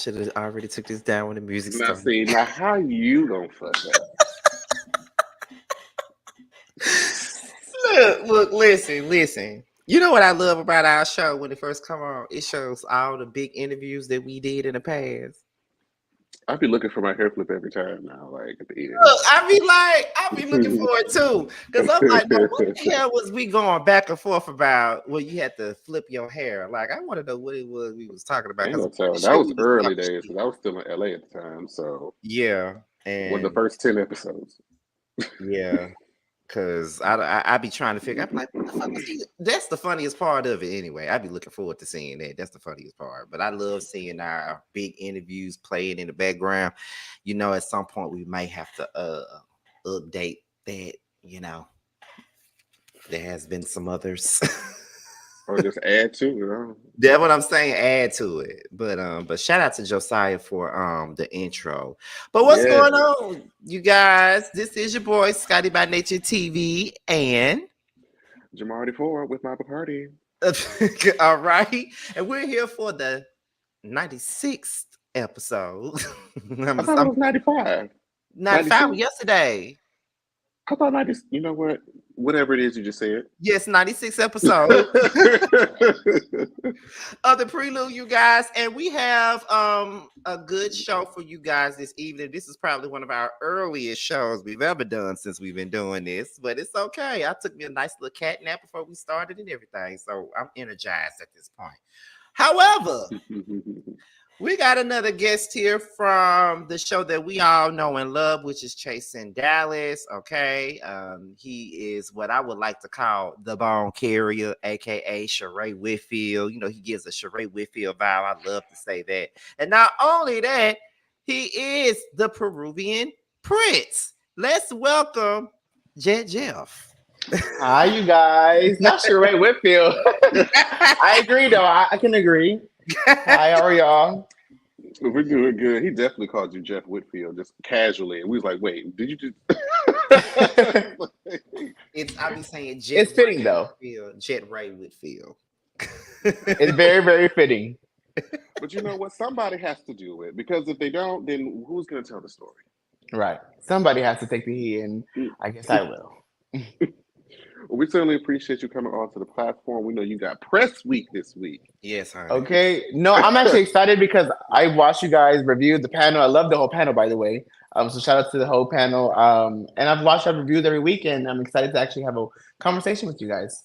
should have already took this down when the music Now, started. see, now how you gonna fuck up? Look, listen. You know what I love about our show when it first come on? It shows all the big interviews that we did in the past. I'd be looking for my hair flip every time now, like at the Look, end. I be looking for it too. Because I'm like, no, what the hell was we going back and forth about when you had to flip your hair? Like, I want to know what it was we was talking about. Ain't Because no I'm pretty telling. That sure was we was early talking days shit. because I was still in LA at the time. So, Yeah. what the And first 10 episodes? yeah. Cause I be trying to figure. I'm like, what the fuck was he? That's the funniest part of it, anyway. I be looking forward to seeing that. That's the funniest part. But I love seeing our big interviews playing in the background. You know, at some point we might have to update that. You know, there has been some others. Or just add to, you know? That's what I'm saying. Add to it, but shout out to Josiah for the intro. But what's Yeah. going on, you guys? This is your boy Scotty by Nature TV, and Jamar 4 with my Bacardi. all right, and we're here for the 96th episode. I thought it was 95. 95 96? yesterday. I thought 90. You know what? Whatever it is you just said. Yes, 96 episode of the Prelude, you guys, and we have a good show for you guys this evening. This is probably one of our earliest shows we've ever done since we've been doing this, but it's okay. I took me a nice little cat nap before we started and everything, so I'm energized at this point. However, we got another guest here from the show that we all know and love, which is Chasing Dallas. Okay. He is what I would like to call the bone carrier, aka Sheree Whitfield. You know, he gives a Sheree Whitfield vibe. I love to say that. And not only that, he is the Peruvian Prince. Let's welcome Jett Jeff. Hi, you guys. Not sure Ray Whitfield. I agree, though. I can agree. Hi, how are y'all? We're doing good. He definitely called you Jeff Whitfield just casually. And we was like, wait, did you just. I'll be saying Jett. It's fitting, though. Jett Ray Whitfield. It's very, very fitting. But you know what? Somebody has to do it because if they don't, then who's going to tell the story? Right. Somebody has to take the heat, and I guess I will. Well, we certainly appreciate you coming onto the platform. We know you got press week this week. Yes, honey. Okay. No, I'm actually excited because I watched you guys review the panel. I love the whole panel, by the way. So shout out to the whole panel. And I've watched our reviews every week, and I'm excited to actually have a conversation with you guys.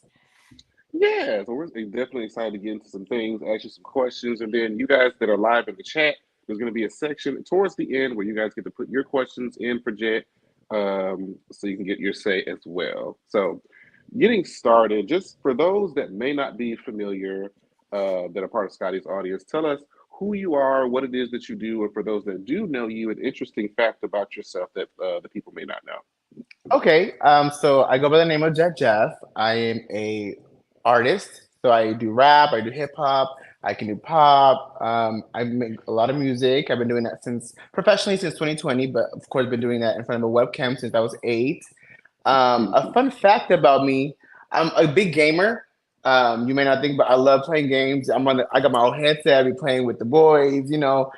Yeah, so we're definitely excited to get into some things, ask you some questions, and then you guys that are live in the chat, there's going to be a section towards the end where you guys get to put your questions in for Jett, so you can get your say as well. So, getting started, just for those that may not be familiar, that are part of Scotty's audience, tell us who you are, what it is that you do, or for those that do know you, an interesting fact about yourself that the people may not know. Okay. So I go by the name of Jett Jeff. I am a artist. So I do rap, I do hip hop, I can do pop. I make a lot of music. I've been doing that professionally since 2020, but of course been doing that in front of a webcam since I was 8. A fun fact about me, I'm a big gamer. You may not think, but I love playing games. I got my own headset. I be playing with the boys, you know.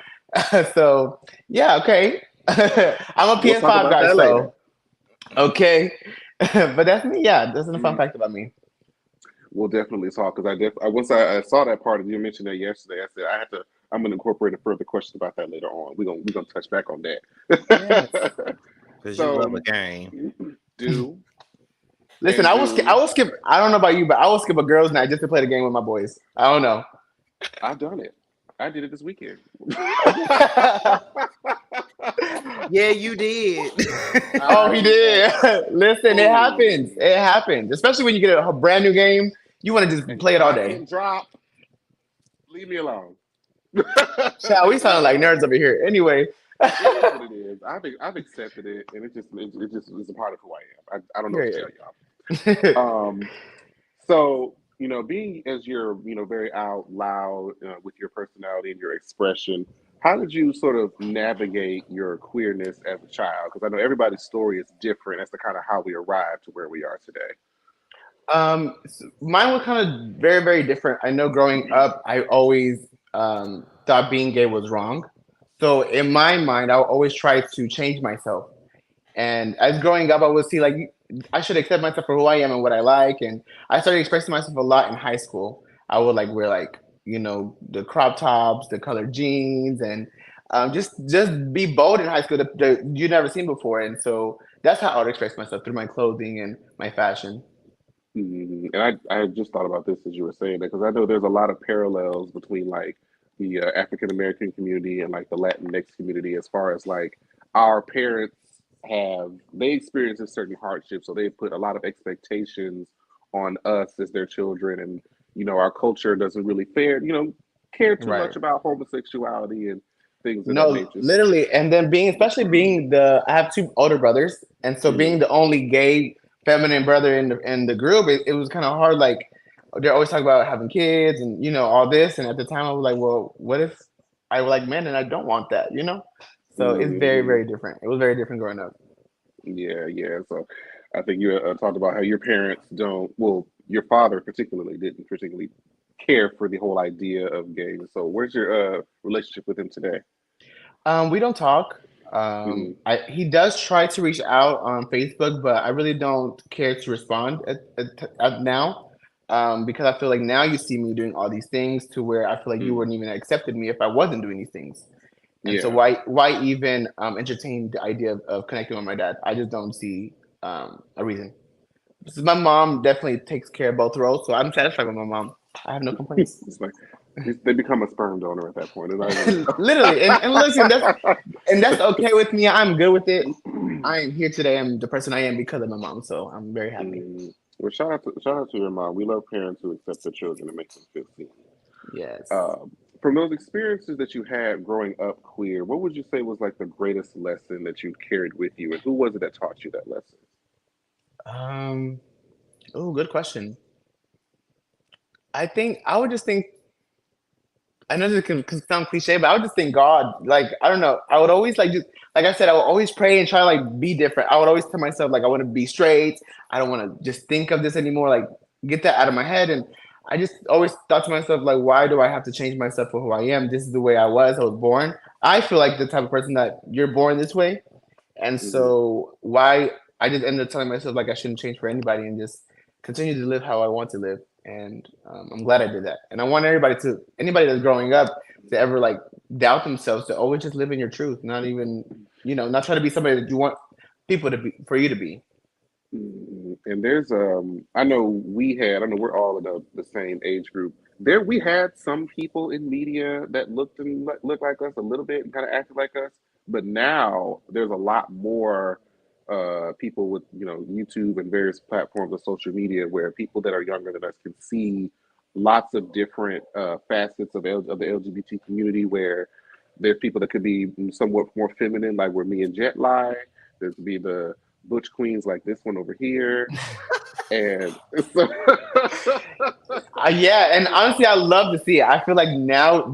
So yeah, okay. I'm a We'll talk PS5 about guy, that later. so okay. But that's me. Yeah, that's a fun fact about me. We'll definitely talk because once I saw that part of you mentioned that yesterday, I said I'm gonna incorporate a further question about that later on. We're gonna touch back on that. Because So, you love a game. Listen, I will skip. I don't know about you, but I will skip a girls' night just to play the game with my boys. I don't know. I've done it. I did it this weekend. Yeah, you did. Oh, he did. Listen, it happens. It happens. Especially when you get a brand new game, you want to just play it all day. Drop. Leave me alone. Child, we sound like nerds over here. Anyway. It is what it is. I've accepted it, and it just is a part of who I am. I don't know what to tell y'all. So being as you're very out loud with your personality and your expression, how did you sort of navigate your queerness as a child? Because I know everybody's story is different as to kind of how we arrived to where we are today. Mine was kind of very, very different. I know growing up, I always thought thought being gay was wrong. So in my mind, I would always try to change myself. And as growing up, I would see like I should accept myself for who I am and what I like. And I started expressing myself a lot in high school. I would like wear like the crop tops, the colored jeans, and just be bold in high school that you never seen before. And so that's how I would express myself through my clothing and my fashion. And I just thought about this as you were saying that because I know there's a lot of parallels between like the African American community and like the Latinx community as far as like our parents they experience a certain hardship, so they put a lot of expectations on us as their children, and our culture doesn't really care too Right. much about homosexuality and things of that No, nature. literally. And then especially being I have two older brothers, and so Mhm. being the only gay feminine brother in the group, it was kind of hard. Like they're always talking about having kids and all this. And at the time, I was like, well, what if I like men and I don't want that? So it's very, Mhm. very different. It was very different growing up. Yeah, yeah. So I think you talked about how your parents don't, well, your father particularly didn't particularly care for the whole idea of gays. So where's your relationship with him today? We don't talk. Hmm. He does try to reach out on Facebook, but I really don't care to respond at now, because I feel like now you see me doing all these things to where I feel like you Hmm. wouldn't even accepted me if I wasn't doing these things. And so Yeah. why even entertain the idea of connecting with my dad? I just don't see a reason. So my mom definitely takes care of both roles, so I'm satisfied with my mom. I have no complaints. It's like they become a sperm donor at that point. They're not even Literally, and listen, that's okay with me. I'm good with it. I am here today. I'm the person I am because of my mom, so I'm very happy. Well, shout out to your mom. We love parents who accept their children and make them feel seen. Yes. Um, from those experiences that you had growing up queer, what would you say was like the greatest lesson that you carried with you, and who was it that taught you that lesson? Um. Oh, good question. I think I would just think. I know this can sound cliche, but I would just think God. Like I don't know. I would always just like I said. I would always pray and try to be different. I would always tell myself like I want to be straight. I don't want to just think of this anymore. Like get that out of my head. And I just always thought to myself like, why do I have to change myself for who I am? This is the way I was. I was born. I feel like the type of person that you're born this way. And Hmm. so why I just ended up telling myself like I shouldn't change for anybody and just continue to live how I want to live. And I'm glad I did that. And I want anybody that's growing up to ever doubt themselves to always just live in your truth, not even, not try to be somebody that you want people to be for you to be. And there's I know we're all in the same age group. There we had some people in media that looked like us a little bit and kind of acted like us, but now there's a lot more people with YouTube and various platforms of social media where people that are younger than us can see lots of different facets of the LGBT community where there's people that could be somewhat more feminine, like where me and Jet lie. There's be the butch queens like this one over here, and so Yeah, and honestly, I love to see it. I feel like now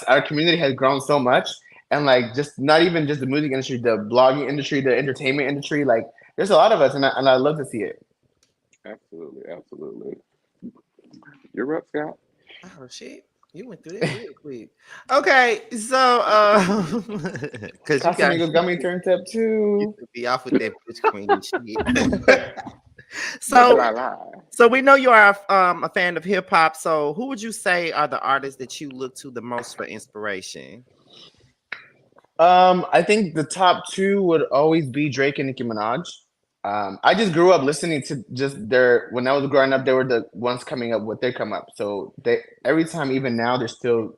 our community has grown so much, and just not even just the music industry, the blogging industry, the entertainment industry. Like, there's a lot of us, and I love to see it. absolutely, absolutely. You're up, Scott. Oh shit. You went through that real quick. Okay, so because you got Casamigos got me turned up you too. could be off with that bitch queen shit. Butch so la la. so we know you are a fan of hip hop. So who would you say are the artists that you look to the most for inspiration? I think the top two would always be Drake and Nicki Minaj. I just grew up listening to just when I was growing up, they were the ones coming up with their come up. So they every time, even now, they're still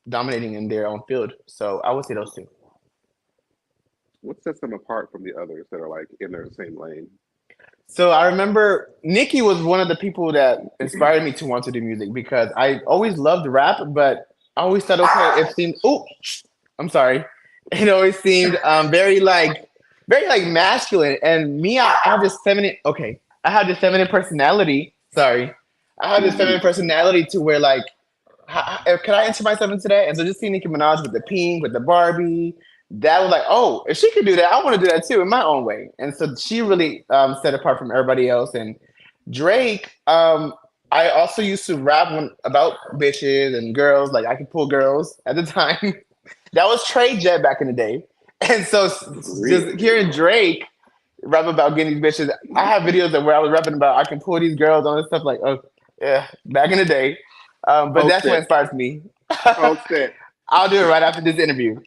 dominating in their own field. So I would say those two. What sets them apart from the others that are like in their same lane? So I remember Nicki was one of the people that inspired me to want to do music because I always loved rap, but I always thought, okay, it seemed. Oh, I'm sorry. It always seemed very masculine, and me, I have this feminine. Okay, I have this feminine personality. Sorry, I have this feminine personality to where can I enter myself into that? And so just seeing Nicki Minaj with the pink, with the Barbie, that was like, oh, if she could do that, I want to do that too in my own way. And so she really set apart from everybody else. And Drake, I also used to rap about bitches and girls. Like I could pull girls at the time. That was Trey Jett back in the day. And so just Really? hearing Drake rap about getting these bitches, I have videos of where I was rapping about I can pull these girls on and stuff like, oh yeah, back in the day. But Post that's what that. inspires me. Post that. I'll do it right after this interview.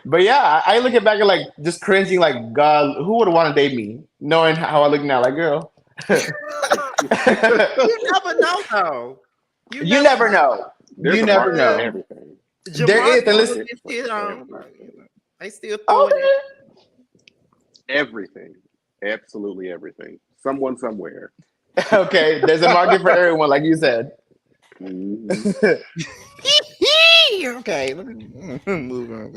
But yeah, I look at back and like just cringing, like God, who would want to date me, knowing how I look now? Like, girl, You never know, though. You you never never know. There's You a never market for know. everything. There Jamar is, and listen, is still they still throwing okay, it. Everything. Absolutely everything. Someone somewhere. okay. There's a market for everyone, like you said. Mhm. Okay, let me move on.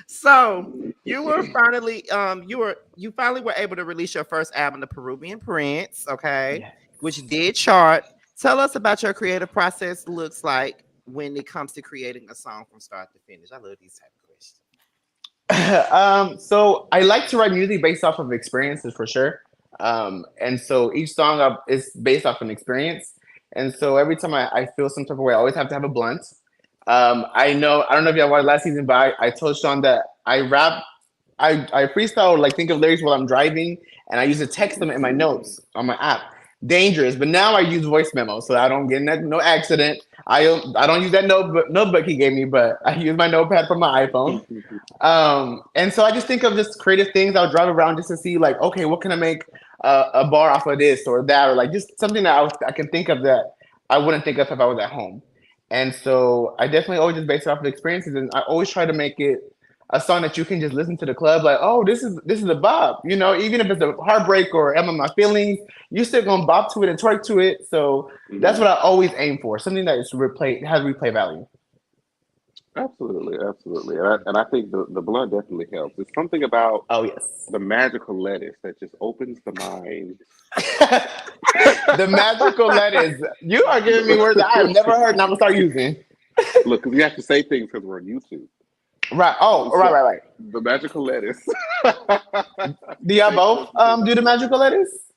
So you finally were able to release your first album, The Peruvian Prince, okay, Yes. which did chart. Tell us about your creative process looks like when it comes to creating a song from start to finish. I love these type of questions. So I like to write music based off of experiences for sure. And so each song is based off an experience. And so every time I feel some type of way, I always have to have a blunt. I know I don't know if y'all watched last season, but I told Sean that I rap, I freestyle like think of lyrics while I'm driving, and I used to text them in my notes on my app. Dangerous, but now I use voice memo so I don't get in no accident. I don't use that notebook he gave me, but I use my notepad from my iPhone. And so I just think of just creative things. I'll drive around just to see like, okay, what can I make a bar off of this or that, or like just something that I can think of that I wouldn't think of if I was at home. And so I definitely always just base it off of experiences, and I always try to make it a song that you can just listen to the club like, oh, this is a bop, even if it's a heartbreak or am I my feelings, you still gonna bop to it and twerk to it. So that's Mhm. what I always aim for, something that is has replay value. Absolutely, absolutely. And I think the blunt definitely helps. It's something about Oh yes. the magical lettuce that just opens the mind. The magical lettuce. You are giving me words that I have never heard, and I'm gonna start using. Look, because we have to say things because we're on YouTube. Right. Oh, right, So, right, right. the magical lettuce. Do y'all Makes both perfect sense. do the magical lettuce?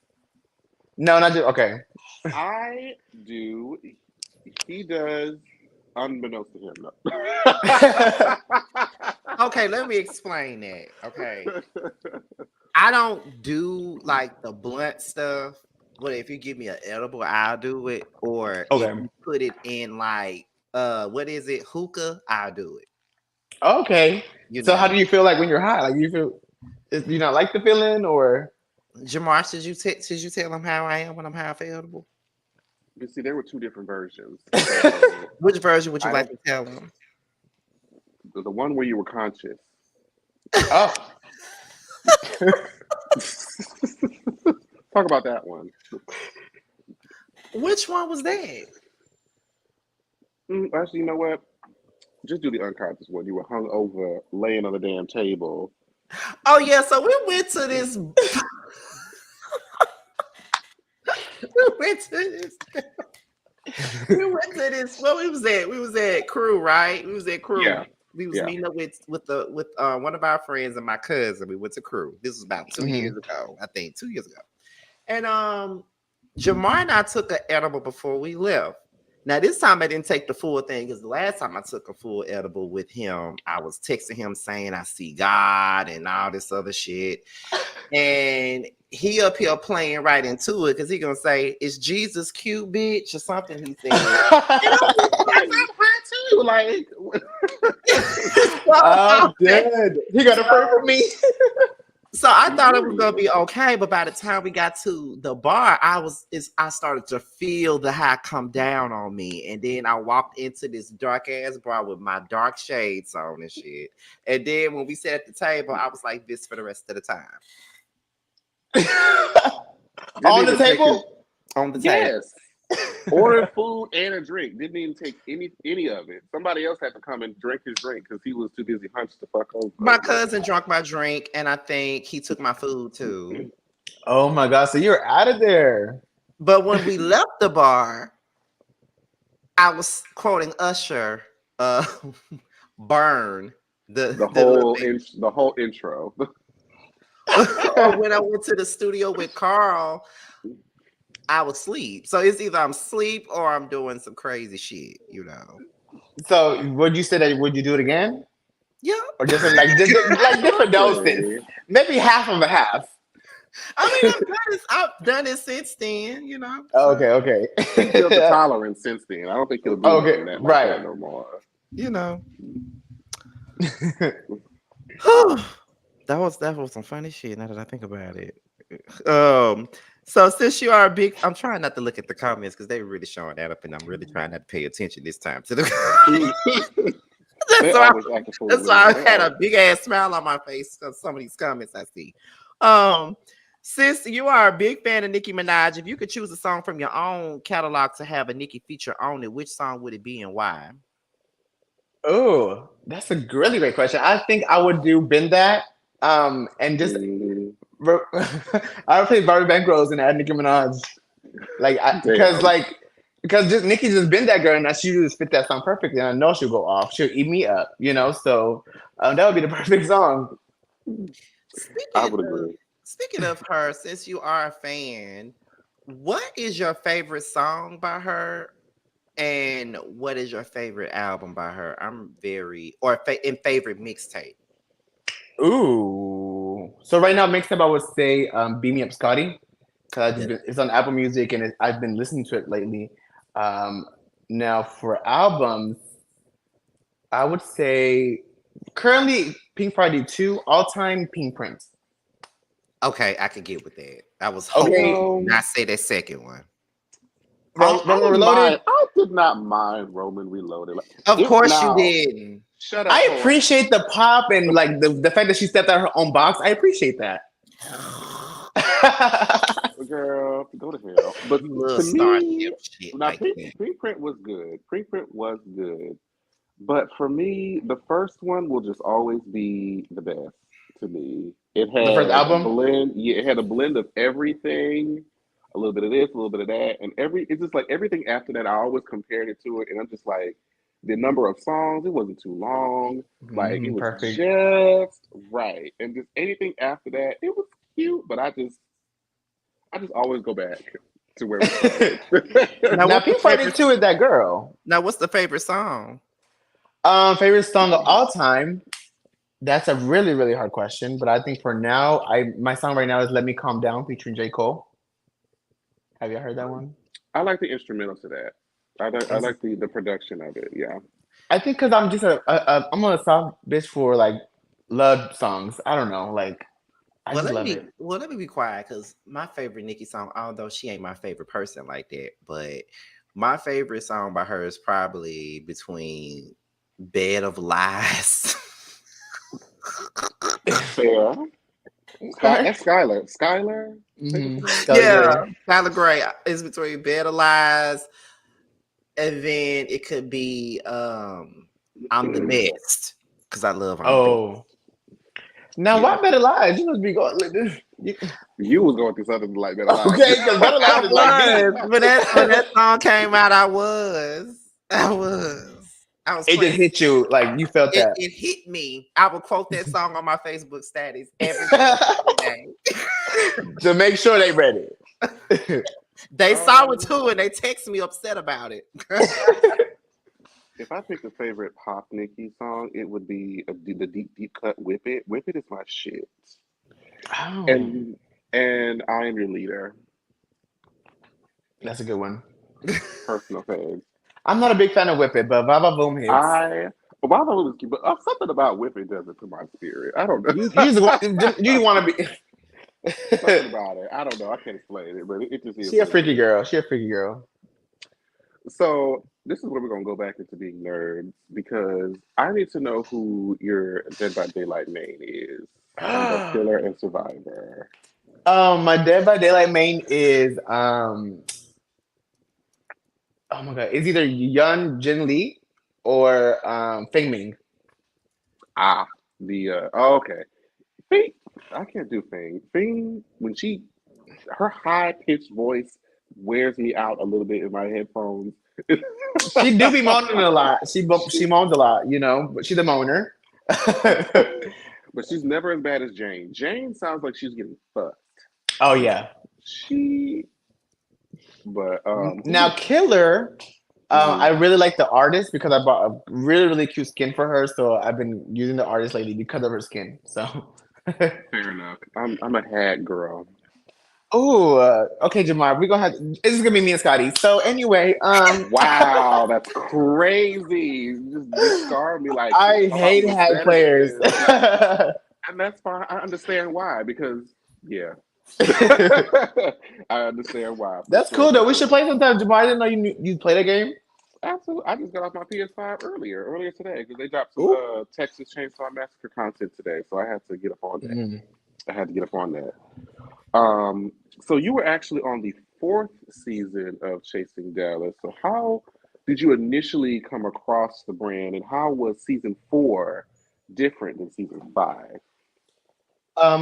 No, not just okay. I do. He does, unbeknownst to him, though. Okay, let me explain that. Okay. I don't do like the blunt stuff, but if you give me an edible, I'll do it. Or if Okay. you put it in like what is it, hookah, I'll do it. Okay. You So how know. do you feel like when you're high? Like you feel, do you not like the feeling or? Jamar, should you tell them how I am when I'm high for edible? You see, there were two different versions. So Which version would you I like don't. to tell them? The one where you were conscious. Oh, Talk about that one. Which one was that? Actually, you know what? Just do the unconscious one. You were hung over, laying on the damn table. Oh yeah, so we went to this. we went to this. We went to this. Well, we was at. We was at Crew, right? We was at Crew. Yeah, We was yeah. meeting up with one of our friends and my cousin. We went to Crew. This was about 2 years mhm. ago, I think, 2 years ago. And Jamar and I took an edible before we left. Now this time I didn't take the full thing because the last time I took a full edible with him, I was texting him saying I see God and all this other shit. And he up here playing right into it because he gonna say, "Is Jesus cute, bitch?" or something. He said, and I'm just like, I'm high too. Like, I'm dead. He got a prayer for me. so I thought it was gonna be okay, but by the time we got to the bar, I started to feel the high come down on me, and then I walked into this dark ass bar with my dark shades on and shit. And then when we sat at the table, I was like this for the rest of the time didn't On the even take his. table. on the table. Yes. Ordered food and a drink. Didn't even take any of it. Somebody else had to come and drink his drink because he was too busy hunched the fuck over. My cousin drank my drink, and I think he took my food too. Oh my God! So you're out of there. But when we left the bar, I was quoting Usher, "Burn." The The little whole thing. the whole intro. or when I went to the studio with Carl, I would sleep. So it's either I'm asleep or I'm doing some crazy shit, you know. So would you say that would you do it again? Yeah. Or different like different doses? Okay. Maybe half of a half. I mean, I've done it since then, you know. So, Okay. He built the tolerance since then. I don't think he'll do Okay, nothing that like right. that no more. you know. That was some funny shit now that I think about it. So since you are a big, I'm trying not to look at the comments because they were really showing that up, and I'm really trying not to pay attention this time to the They that's why, always act a fool. that's why I They had a always- big ass smile on my face because some of these comments I see. Since you are a big fan of Nicki Minaj, if you could choose a song from your own catalog to have a Nicki feature on it, which song would it be and why? Oh, that's a really great question. I think I would do Been That. And just Mhm. I would play Barbie Bankrose and add Nicki Minaj. Because Damn. just Nicki just been that girl and she just fit that song perfectly. And I know she'll go off. She'll eat me up, you know. So that would be the perfect song. I would agree. Speaking of her, since you are a fan, what is your favorite song by her? And what is your favorite album by her? I'm very in favorite mixtape. Ooh. So right now, mixed up, I would say "Beam Me Up, Scotty," because it's on Apple Music and I've been listening to it lately. Now for albums, I would say currently Pink Friday 2, all time Pink Prince. Okay, I could get with that. I was Okay. hoping you would not say that second one. I did not mind Roman Reloaded. Like, Of course you now, didn't. Shut up. I Cole. appreciate the pop and like the fact that she stepped out of her own box. I appreciate that. Girl, go to hell. But You love to Starship me, shit now like that. Preprint was good. Preprint was good. But for me, the first one will just always be the best to me. It The first had a album. blend. Yeah, it had a blend of everything. A little bit of this, a little bit of that, and it's just like everything after that. I always compared it to it, and I'm just like, the number of songs, it wasn't too long. Like it was Perfect. just right, and just anything after that, it was cute. But I just always go back to where we started. Now, Now what's the Pink Friday favorite? 2 is that girl. Now, what's the favorite song? Favorite song of all time. That's a really, really hard question. But I think for now, my song right now is "Let Me Calm Down" featuring J. Cole. Have you heard that one? I like the instrumental to that. I like the production of it. Yeah. I think because I'm just I'm a soft bitch for like love songs. I don't know, like I just love it. Let me be quiet because my favorite Nicki song, although she ain't my favorite person like that, but my favorite song by her is probably between "Bed of Lies." Fair. That's Skylar. Skylar? Yeah, Skylar Gray is between "Bed of Lies," and then it could be "I'm the Best" because I love "I'm the Best." Now why Better Lies? You must be going like this. You was going through something like Better Lies. Okay, because Better Lies is like me. When that song came out, I was. It just hit you like you felt that. It hit me. I would quote that song on my Facebook status every day. To make sure they read it. They saw it too, and they text me upset about it. If I picked a favorite pop Nicki song, it would be the deep cut "Whip It." "Whip It" is my shit. Oh. And "I Am Your Leader." That's a good one. Personal fave. I'm not a big fan of Whip It, but Vava Boom hits. Well, was cute, but something about "Whip It" does it to my spirit. I don't know. You want to be. Something about it. I don't know. I can't explain it, but it just is. She a freaky girl. So this is where we're gonna go back into being nerds because I need to know who your Dead by Daylight main is. The Killer and Survivor. My Dead by Daylight main is oh my god, it's either Yun Jin Lee or Feng Ming. Okay. Fing, I can't do Fing. Fing, when her high pitched voice wears me out a little bit in my headphones. She do be moaning a lot. She moans a lot, you know, but she's a moaner. But she's never as bad as Jane. Jane sounds like she's getting fucked. Oh yeah. She, but Now Killer, I mhm. really like the artist because I bought a really really cute skin for her. So I've been using the artist lately because of her skin. So. Fair enough. I'm a hat girl. Oh, okay, Jamar. We're gonna have. This is gonna be me and Scotty. So anyway, Wow, that's crazy. You just discard me like I about hate some hag players. fetishes. And that's fine. I understand why, because yeah. I understand why for That's sure, cool for though. We should sure. play sometime. Jamar, I didn't know you play that game. Absolutely. I just got off my PS5 earlier today because they dropped some Ooh. Texas Chainsaw Massacre content today, so I had to get up on that. Mm. I had to get up on that. So you were actually on the fourth season of Chasing Dallas. So how did you initially come across the brand, and how was season four different than season five?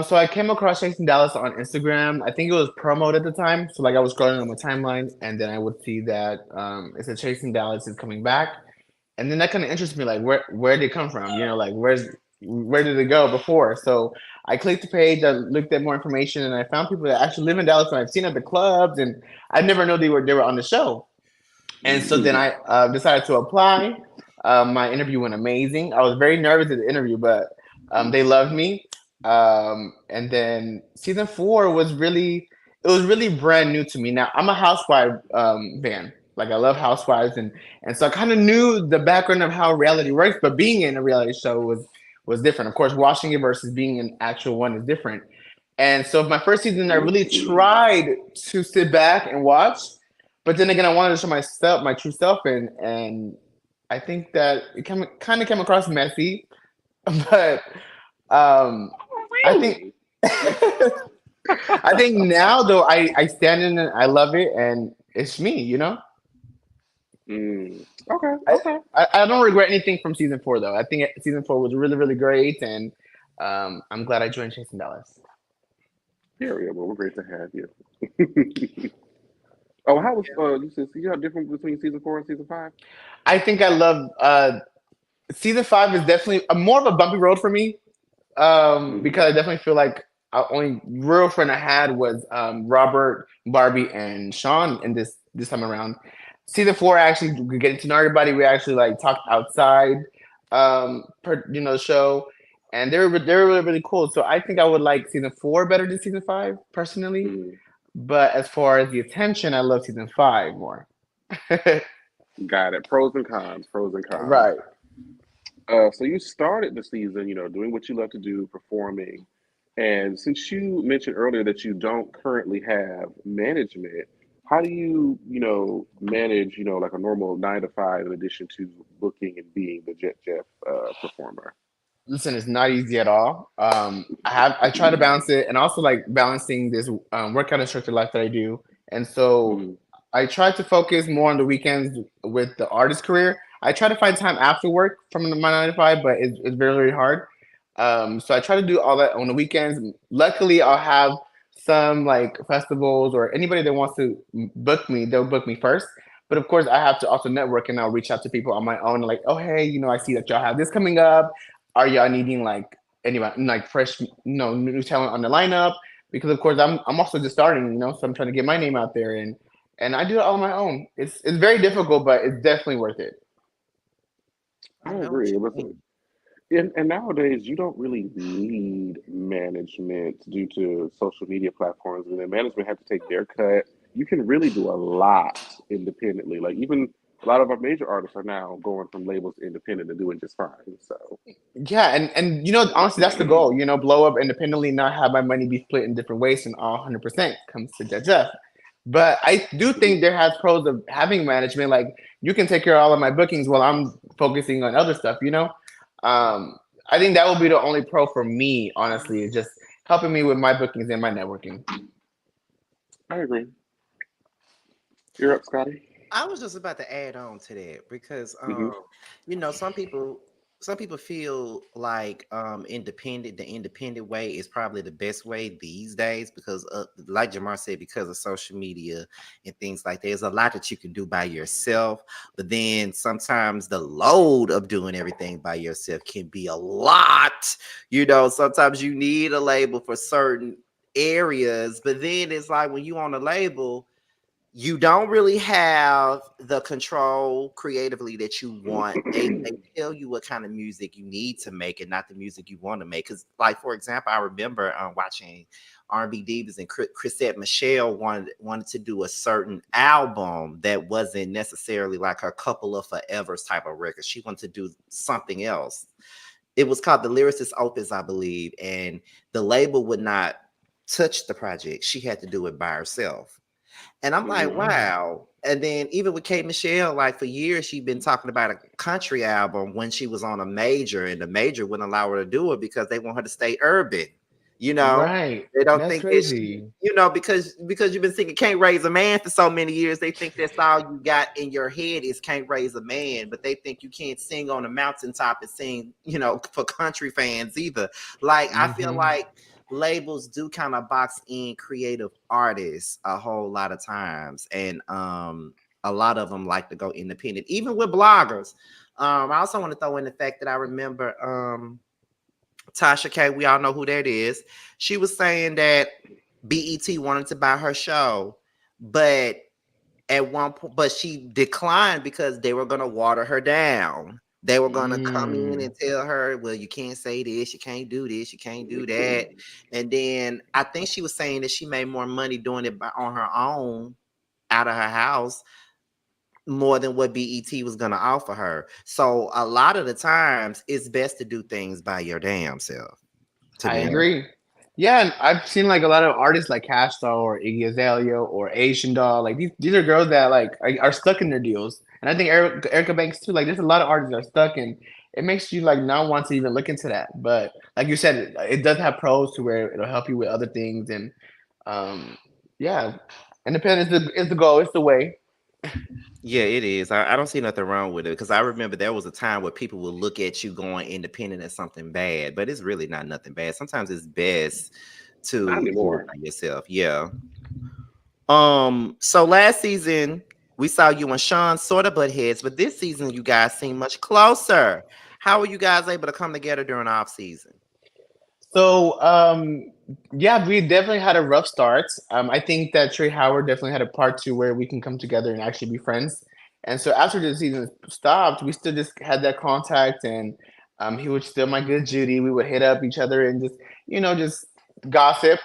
So I came across Chasing Dallas on Instagram. I think it was promoted at the time. So like I was scrolling on my timeline, and then I would see that it said Chasing Dallas is coming back, and then that kind of interested me. Like where did it come from? You know, like where did it go before? So I clicked the page. I looked at more information, and I found people that actually live in Dallas, and I've seen at the clubs, and I never knew they were on the show. And so then Mm, I decided to apply. My interview went amazing. I was very nervous at the interview, but they loved me. And then season four was really, it was really brand new to me. Now I'm a Housewife fan. Like I love Housewives, and so I kind of knew the background of how reality works. But being in a reality show was different. Of course, watching it versus being an actual one is different. And so my first season, I really tried to sit back and watch, but then again, I wanted to show myself, my true self, and I think that it kind of came across messy, but um, I think really? I think now though I stand in it, I love it, and it's me, you know. Okay, I, okay. I don't regret anything from season four though. I think season four was really really great, and I'm glad I joined Chasing Dallas. Period. Well, we're great to have you. Oh, how was you said you have difference between season four and season five? I think I love season five is definitely more of a bumpy road for me Mm, because I definitely feel like the only real friend I had was Robert, Barbie, and Sean in this time around. Season four, I actually getting to know everybody. We actually like talked outside, the show, and they were really really cool. So I think I would like season four better than season five personally. mm. But as far as the attention, I love season five more. Got it. Pros and cons. Pros and cons. Right. So you started the season, doing what you love to do, performing. And since you mentioned earlier that you don't currently have management, how do you manage, like a normal 9 to 5 in addition to booking and being the Jet Jeff performer? Listen, it's not easy at all. I try to balance it, and also like balancing this workout instructor life that I do, and so Mm, I try to focus more on the weekends with the artist career. I try to find time after work from my 9 to 5, but it's very very hard. So I try to do all that on the weekends. Luckily, I'll have some like festivals or anybody that wants to book me, they'll book me first. But of course, I have to also network and I'll reach out to people on my own, like, oh hey, I see that y'all have this coming up. Are y'all needing like anybody like fresh, new talent on the lineup? Because of course I'm also just starting, so I'm trying to get my name out there and I do it all on my own. It's very difficult, but it's definitely worth it. I I know what agree. you mean. Listen, and nowadays you don't really need management due to social media platforms, and then management have to take their cut. You can really do a lot independently. Like even a lot of our major artists are now going from labels to independent and doing just fine. So Yeah, and honestly, that's the goal. Blow up independently, not have my money be split in different ways, and all 100% comes to Jeff. But I do think there has pros of having management. Like you can take care of all of my bookings while I'm focusing on other stuff. I think that will be the only pro for me, honestly, is just helping me with my bookings and my networking. I agree. You're up, Scotty. I was just about to add on to that because Hmm. some people some people feel like the independent way is probably the best way these days because like Jamar said, because of social media and things like that, there's a lot that you can do by yourself, but then sometimes the load of doing everything by yourself can be a lot. Sometimes you need a label for certain areas, but then it's like when you on a label, you don't really have the control creatively that you want. They tell you what kind of music you need to make and not the music you want to make. Because, like, for example, I remember watching R&B divas and Chrisette Michelle wanted to do a certain album that wasn't necessarily like her Couple of Forevers type of record. She wanted to do something else. It was called the Lyricist Opus, I believe, and the label would not touch the project. She had to do it by herself. And I'm like, wow. And then even with Kate Michelle, like for years, she'd been talking about a country album when she was on a major, and the major wouldn't allow her to do it because they want her to stay urban. Right. They don't That's think that crazy. because you've been singing Can't Raise a Man for so many years, they think that's all you got in your head is Can't Raise a Man, but they think you can't sing on a mountaintop and sing, for country fans either. Like, I feel like labels do kind of box in creative artists a whole lot of times, and a lot of them like to go independent, even with bloggers. I also want to throw in the fact that I remember Tasha K, we all know who that is. She was saying that BET wanted to buy her show, but at one point, but she declined because they were going to water her down. They were going to come in and tell her, well, you can't say this, you can't do this, you can't do that. And then I think she was saying that she made more money doing it on her own out of her house more than what BET was going to offer her. So a lot of the times it's best to do things by your damn self. I agree. Yeah, and I've seen like a lot of artists like Astro or Iggy Azalea or Asian Doll. Like these are girls that like are stuck in their deals, and I think Erica Banks too. Like there's a lot of artists that are stuck, and it makes you like not want to even look into that. But like you said, it does have pros to where it'll help you with other things, and yeah, independence is the goal. It's the way. Yeah, it is. I don't see nothing wrong with it because I remember there was a time where people would look at you going independent as something bad, but it's really not nothing bad. Sometimes it's best to Not do it anymore. by yourself. Yeah. So last season we saw you and Sean sort of butt heads, but this season you guys seem much closer. How were you guys able to come together during off season? So, yeah, we definitely had a rough start. I think that Trey Howard definitely had a part to where we can come together and actually be friends. And so after the season stopped, we still just had that contact, and he was still my good Judy. We would hit up each other and just gossip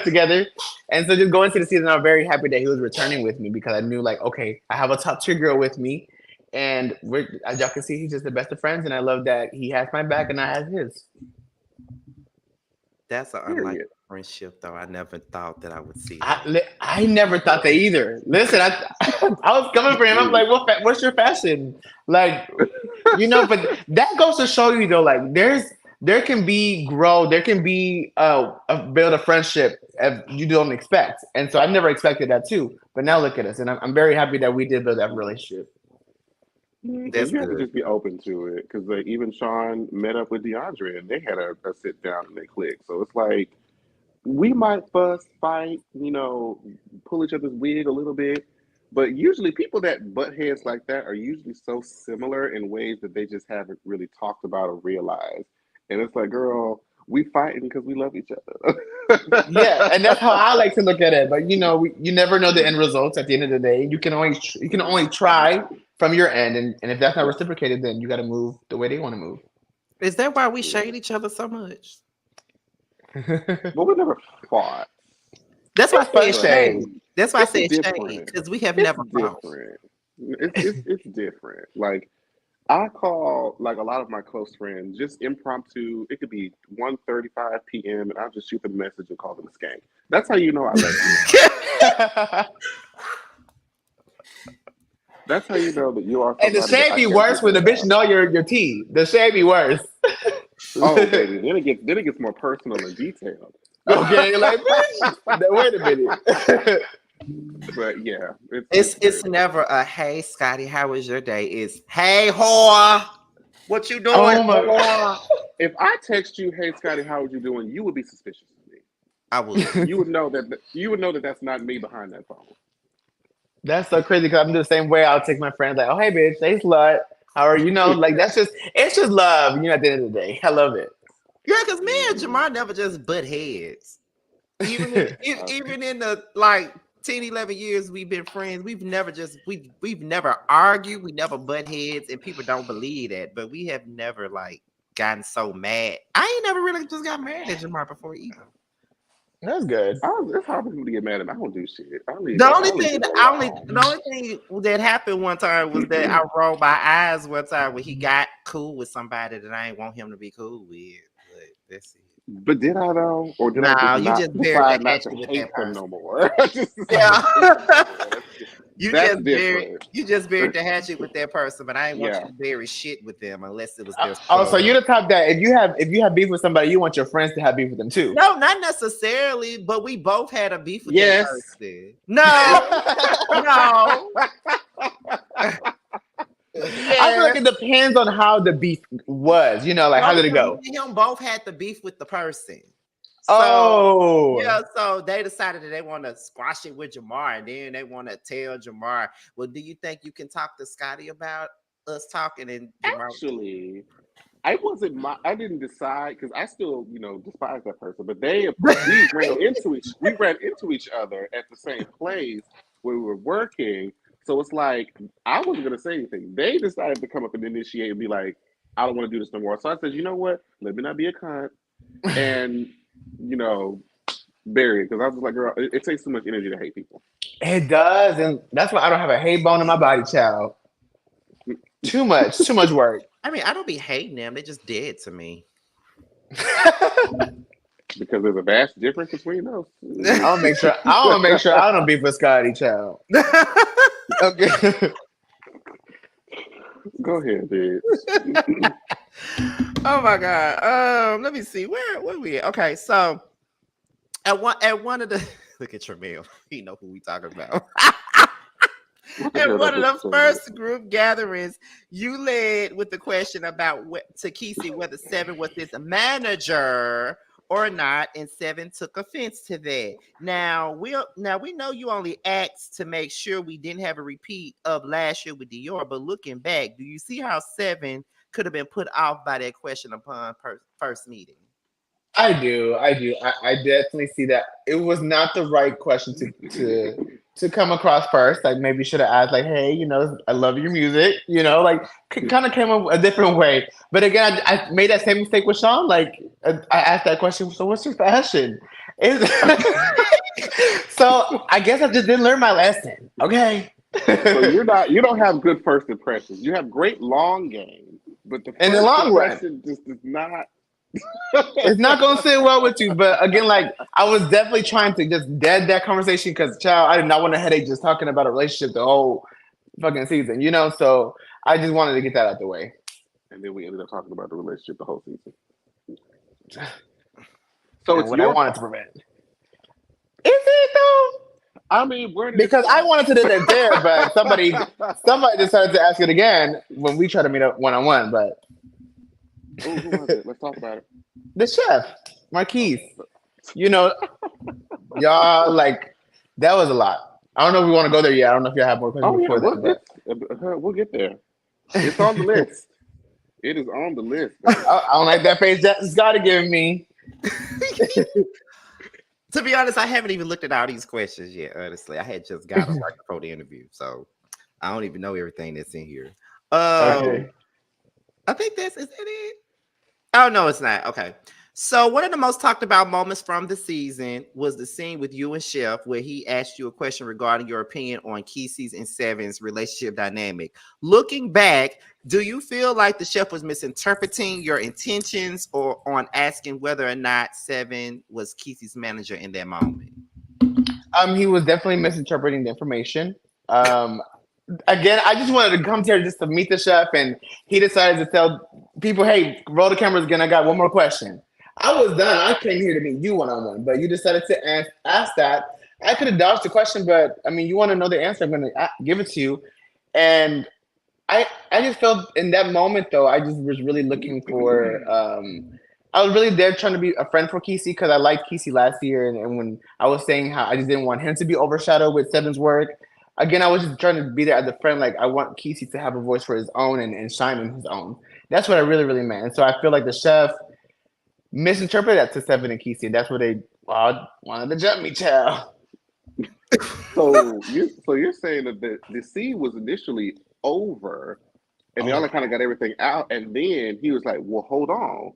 together. And so just going to the season, I'm very happy that he was returning with me because I knew like, okay, I have a top tier girl with me, and as y'all can see, he's just the best of friends, and I love that he has my back and I have his. That's an unlikely friendship, though. I never thought that I would see that. I never thought that either. Listen, I was coming for him. I'm like, what's your fashion? Like, but that goes to show you though, like there can be growth, there can be build a friendship if you don't expect. And so I never expected that too. But now look at us, and I'm very happy that we did build that relationship. That's you have to good. just be open to it because like even Sean met up with DeAndre and they had a sit down and they clicked. So it's like we might fuss, fight, pull each other's wig a little bit, but usually people that butt heads like that are usually so similar in ways that they just haven't really talked about or realized. And it's like, girl, we fighting because we love each other. Yeah, and that's how I like to look at it. But you never know the end results. At the end of the day, you can only try from your end, and if that's not reciprocated, then you got to move the way they want to move. Is that why we shade each other so much? But we never fought. That's why I Fun said shade. shade. That's why I It's said shade different. because we have It's never fought. different. It's different. Like I call like a lot of my close friends just impromptu. It could be 1:35 p.m. and I'll just shoot them a message and call them a skank. That's how you know I love you. That's how you know that you are And the somebody that shade I be care worse when the deeply bitch about. know your tea. The shade be worse. Oh baby, then it gets more personal and detailed. Okay, like bitch. Wait a minute. But yeah, It's very never a hey Scotty, how was your day? It's hey whore. What you doing? Oh my Or if I text you, "Hey Scotty, how are you doing?" You would be suspicious of me. I would. You would know that that's not me behind that phone. That's so crazy because I'm the same way. I'll take my friends like, oh hey bitch, hey slut. How are you? Know, like it's just love, at the end of the day. I love it. Yeah, because me and Jamar never just butt heads. Even in the like 10, 11 years we've been friends, we've never argued, we never butt heads, and people don't believe that, but we have never like gotten so mad. I ain't never really just got mad at Jamar before either. That's good. It's hard for people to get mad at me. I don't do shit. The only thing that happened one time was that I rolled my eyes one time when he got cool with somebody that I ain't want him to be cool with. But that's it. But did I though, or did I just decide not to hate them no more? Yeah. You different. just buried the hatchet with that person, but I ain't want you to bury shit with them unless it was their so you're the type that if you have beef with somebody, you want your friends to have beef with them too. No, not necessarily, but we both had a beef with that person. No. No. I feel like it depends on how the beef was, how did it go? Me and him both had the beef with the person. So, yeah, so they decided that they want to squash it with Jamar, and then they want to tell Jamar, well, do you think you can talk to Scotty about us talking? And Jamar, actually, I didn't decide because I still, despise that person. But we ran into each other at the same place where we were working. So it's like I wasn't gonna say anything. They decided to come up and initiate and be like, I don't want to do this no more. So I said, you know what? Let me not be a cunt. And bury it, because I was like, girl, it takes too much energy to hate people. It does, and that's why I don't have a hate bone in my body, child. Too much work. I mean, I don't be hating them; they just dead to me. Because there's a vast difference between those. I want to make sure I don't beef with Scotty, child. Okay. Go ahead, dude. Oh my God. Let me see. Where we at? Okay, so at one of the look at Tramiel. You know who we talking about. At one of the first group gatherings, you led with the question about to Kesey whether Seven was his manager or not, and Seven took offense to that. Now we know you only asked to make sure we didn't have a repeat of last year with Dior, but looking back, do you see how Seven could have been put off by that question upon first meeting? I do. I definitely see that. It was not the right question to come across first. Like maybe should have asked like, hey, I love your music, like kind of came up a different way. But again, I made that same mistake with Sean. Like I asked that question, so what's your fashion? So I guess I just didn't learn my lesson. Okay. So you don't have good first impressions. You have great long game, but the long impression just does not. It's not gonna sit well with you. But again, like I was definitely trying to just dead that conversation because, child, I did not want a headache just talking about a relationship the whole fucking season, So I just wanted to get that out the way. And then we ended up talking about the relationship the whole season. So it's what I wanted to prevent. Is it though? I mean, because I wanted to do that there, but somebody decided to ask it again when we try to meet up one-on-one. But who was it? Let's talk about it. The chef, Marquise. Y'all like that was a lot. I don't know if we want to go there yet. I don't know if y'all have more questions before that. We'll get there. It's on the list. It is on the list. I don't like that face that Scotty giving me. To be honest, I haven't even looked at all these questions yet. Honestly, I had just got them right before the interview, so I don't even know everything that's in here. Okay. I think is that it? Oh no, it's not. Okay. So one of the most talked about moments from the season was the scene with you and Chef, where he asked you a question regarding your opinion on Kesey's and Seven's relationship dynamic. Looking back, do you feel like the Chef was misinterpreting your intentions or on asking whether or not Seven was Kesey's manager in that moment? He was definitely misinterpreting the information. Again, I just wanted to come here just to meet the Chef, and he decided to tell people, hey, roll the cameras again. I got one more question. I was done. I came here to meet you one-on-one, but you decided to ask that. I could have dodged the question, but I mean, you want to know the answer. I'm going to give it to you. And I just felt in that moment though, I just was really looking for I was really there trying to be a friend for Kesey because I liked Kesey last year, and when I was saying how I just didn't want him to be overshadowed with Seven's work. Again, I was just trying to be there as a friend. Like I want Kesey to have a voice for his own and shine on his own. That's what I really, really meant. And so I feel like the chef misinterpreted that to Seven and Kesey. That's what they wanted to jump me, child. So you're saying that the scene was initially over, and Oh, y'all kind of got everything out, and then he was like, "Well, hold on,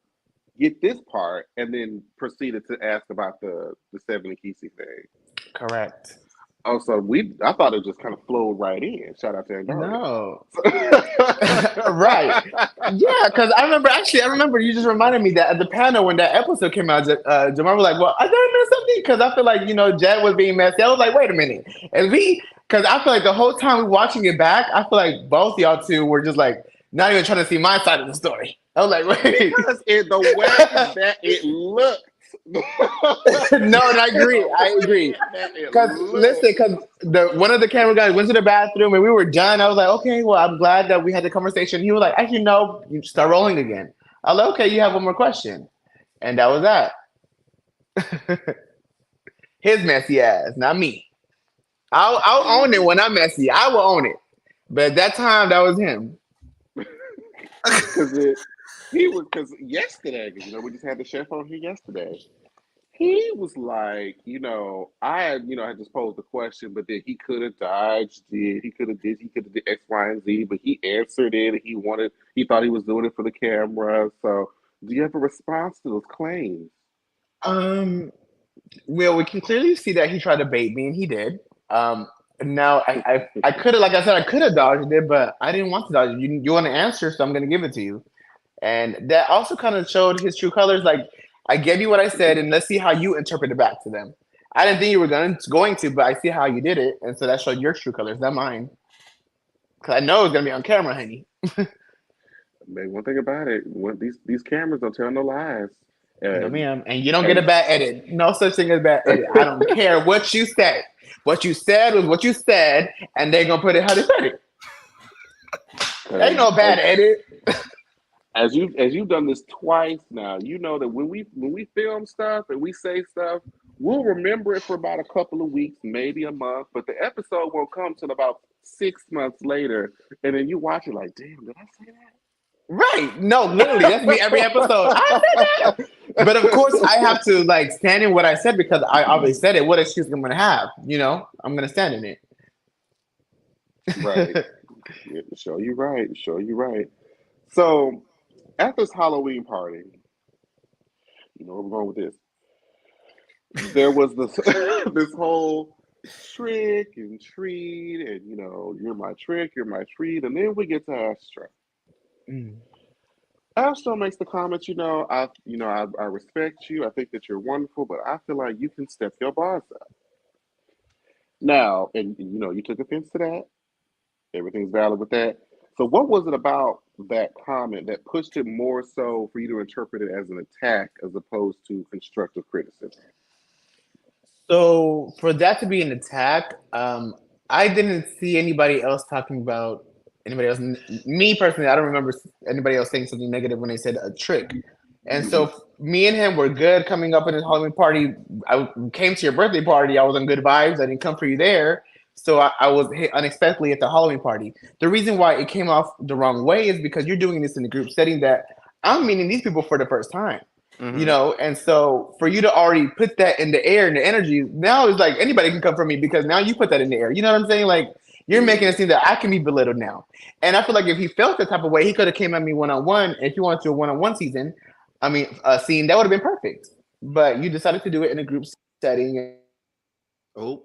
get this part," and then proceeded to ask about the Seven and Kesey thing. correct. Oh, so I thought it just kind of flowed right in. Shout out to Andaria. No. Right. Yeah, because I remember you just reminded me that at the panel when that episode came out, Jamar was like, well, I thought I missed something because I feel like, Jett was being messy. I was like, wait a minute. Because I feel like the whole time we watching it back, I feel like both y'all two were just like, not even trying to see my side of the story. I was like, wait. Because in the way that it looked. No, and I agree. Because listen, because one of the camera guys went to the bathroom and we were done. I was like, okay, well, I'm glad that we had the conversation. He was like, actually, no, you start rolling again. I was like, okay, you have one more question, and that was that. His messy ass, not me. I'll own it when I'm messy. I will own it. But at that time, that was him. Because yesterday, we just had the chef on here yesterday. He was like, I just posed the question, but then he could have dodged it. He could have did X, Y, and Z, but he answered it. He thought he was doing it for the camera. So, do you have a response to those claims? Um, well, we can clearly see that he tried to bait me, and he did. Now I could have, like I said, I could have dodged it, but I didn't want to dodge it. You want to answer, so I'm going to give it to you. And that also kind of showed his true colors. Like I gave you what I said, and let's see how you interpret it back to them. I didn't think you were going to, but I see how you did it, and so that showed your true colors, not mine. Because I know it's gonna be on camera, honey. Man, one thing about it, these cameras don't tell no lies. No, And ma'am. And you don't get a and bad edit. No such thing as bad edit. I don't care what you said. What you said was what you said, and they're gonna put it how they said it. Ain't no bad edit. as you've done this twice now, you know that when we film stuff and we say stuff, we'll remember it for about a couple of weeks, maybe a month, but the episode won't come till about 6 months later, and then you watch it like, damn, did I say Right. No, literally, that's me every episode. I said that. But of course, I have to like stand in what I said because I obviously said it. What excuse am I gonna have? I'm gonna stand in it. that? Right. Yeah, show you right. Show you right. So at this Halloween party, you know where we're going with this. There was this this whole trick and treat, and you're my trick, you're my treat, and then we get to Astro. Mm. Astro makes the comments, I respect you, I think that you're wonderful, but I feel like you can step your bars up. Now, and you took offense to that. Everything's valid with that. So, what was it about that comment that pushed it more so for you to interpret it as an attack as opposed to constructive criticism? So for that to be an attack, I didn't see anybody else talking about anybody else. Me personally, I don't remember anybody else saying something negative when they said a trick. And so me and him were good coming up in his Halloween party. I came to your birthday party. I was on good vibes. I didn't come for you there. So I was hit unexpectedly at the Halloween party. The reason why it came off the wrong way is because you're doing this in a group setting that I'm meeting these people for the first time. And so for you to already put that in the air and the energy, now it's like anybody can come for me because now you put that in the air. You know what I'm saying? Like you're making it seem that I can be belittled now. And I feel like if he felt that type of way, he could have came at me one-on-one. If you wanted to a one-on-one season, scene, that would have been perfect. But you decided to do it in a group setting. Oh,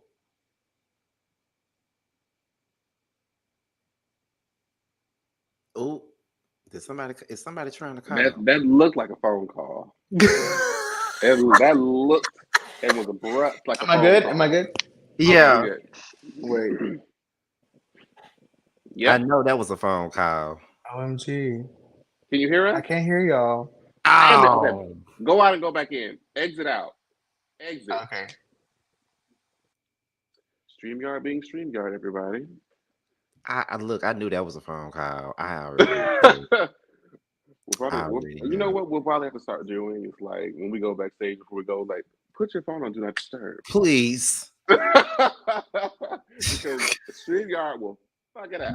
oh, is somebody trying to That call? that looked like a phone call. That looked and was abrupt like a Am I phone good? call. Am I good? Yeah, Okay, good. Wait. I Yep. know that was a phone call. OMG. Can you hear I us? can't hear y'all. Damn it. Okay. Oh, Go out and go back in. Exit out. Exit. Okay. StreamYard being StreamYard, everybody. I look. I knew that was a phone call. I already knew. I already You know knew. what we'll probably have to start doing is like when we go backstage before we go, like put your phone on do not disturb. Please, Because StreamYard will fuck it up.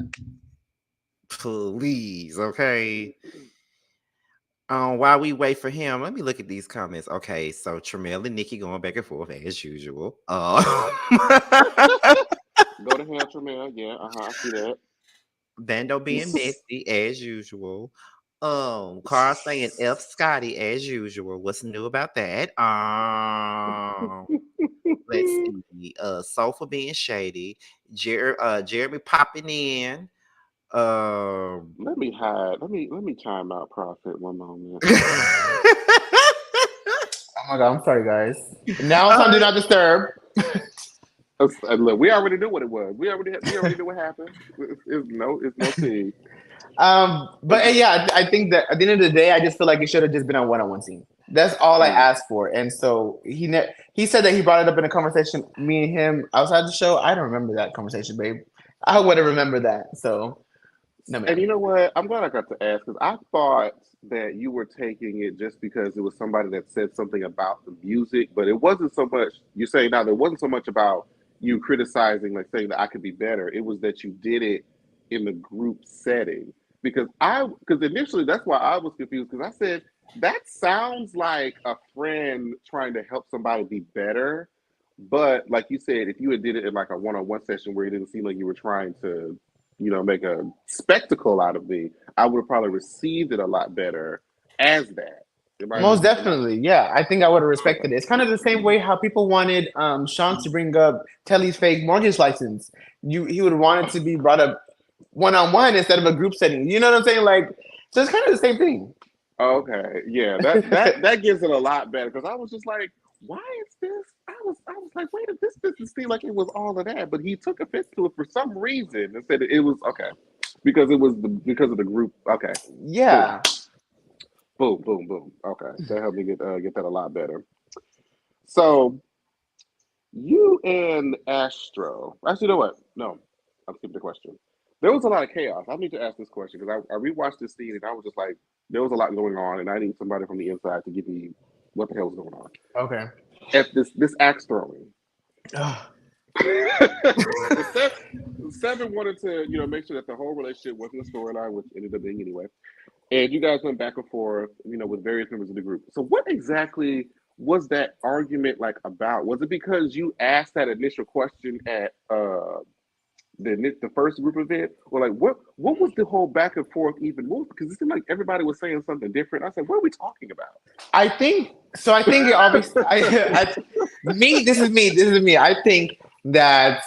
please. Okay. While we wait for him, let me look at these comments. Okay, so Tremel and Nikki going back and forth as usual. Go to him, Tremel. Yeah, I see that. Bando being messy as usual. Carl saying F Scotty as usual. What's new about that? Let's see. Sofa being shady. Jeremy popping in. Let me hide. Let me time out Prophet one moment. Oh my god, I'm sorry, guys. Now it's on Do Not Disturb. Look, we already knew what it was. We already knew what happened. It's no tea. But yeah, I think that at the end of the day, I just feel like it should have just been a one-on-one scene. That's all I asked for. And so he said that he brought it up in a conversation, me and him outside the show. I don't remember that conversation, babe. I would have remembered that. So no, And you know what? I'm glad I got to ask because I thought that you were taking it just because it was somebody that said something about the music, but it wasn't so much. You're saying now there wasn't so much about you criticizing, like saying that I could be better. It was that you did it in the group setting because initially that's why I was confused because I said that sounds like a friend trying to help somebody be better, but like you said, if you had did it in like a one-on-one session where it didn't seem like you were trying to make a spectacle out of me, I would have probably received it a lot better as that. most definitely, yeah. I think I would have respected it. It's kind of the same way how people wanted Sean to bring up Telly's fake mortgage license. He would want it to be brought up one-on-one instead of a group setting. You know what I'm saying? Like, so it's kind of the same thing. Okay, yeah, that gives it a lot better because I was just like, why is this? I was like, wait, this doesn't seem like it was all of that, but he took offense to it for some reason and said it was okay because because of the group. Okay, Yeah. boom, boom, boom. Okay, that helped me get that a lot better. So you and Astro, actually, you know what? No, I'm skipping the question. There was a lot of chaos. I need to ask this question because I rewatched this scene and I was just like, there was a lot going on, and I need somebody from the inside to give me what the hell's going on. Okay. At this axe throwing. Seven wanted to, make sure that the whole relationship wasn't a storyline, which ended up being anyway. And you guys went back and forth, with various members of the group. So what exactly was that argument like about? Was it because you asked that initial question at the first group event, or like what was the whole back and forth even move? Because it seemed like everybody was saying something different. I said, what are we talking about? I think so. I think it obviously. This is me. I think that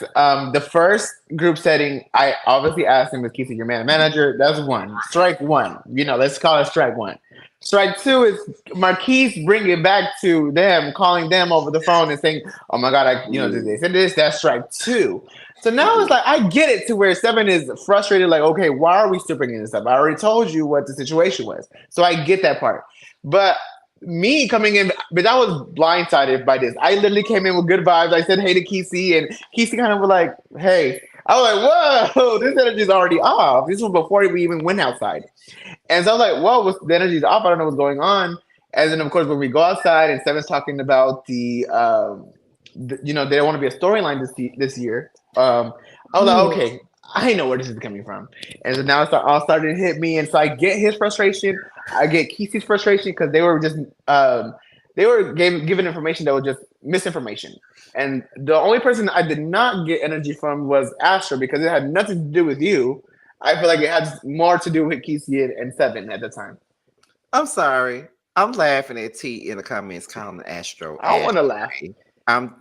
the first group setting, I obviously asked him, "Is Keith your manager?" That's one. Strike one. Let's call it strike one. Strike two is Marquise bringing it back to them, calling them over the phone and saying, "Oh my God, they said this." That's strike two. So now it's like I get it to where Seven is frustrated. Like, okay, why are we still bringing this up? I already told you what the situation was, so I get that part. But me coming in, but I was blindsided by this. I literally came in with good vibes. I said hey to Kesey, and Kesey kind of was like, hey. I was like, whoa, this energy's already off. This was before we even went outside. And so I was like, whoa, the energy's off. I don't know what's going on. And then, of course, when we go outside and Seven's talking about they don't want to be a storyline this year. I was like, okay, I know where this is coming from. And so now it's all starting to hit me. And so I get his frustration. I get Kesey's frustration because they were just given information that was just misinformation. And the only person I did not get energy from was Astro because it had nothing to do with you. I feel like it had more to do with Kesey and Seven at the time. I'm sorry. I'm laughing at T in the comments calling Astro. I don't want to laugh.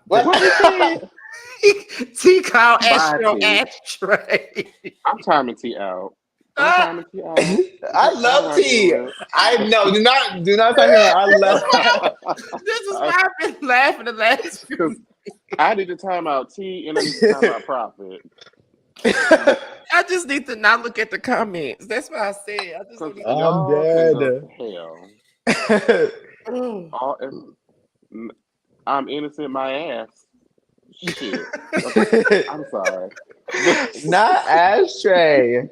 What? T called Astro ashtray. I'm timing T out. I love T. I know. Do not talk about. I love. This is why I've been laughing the last few. I need to time out T and I need to time out Prophet. I just need to not look at the comments. That's what I said. I just need Hell. I'm innocent. My ass. Shit. Okay. I'm sorry. Not Ashtray.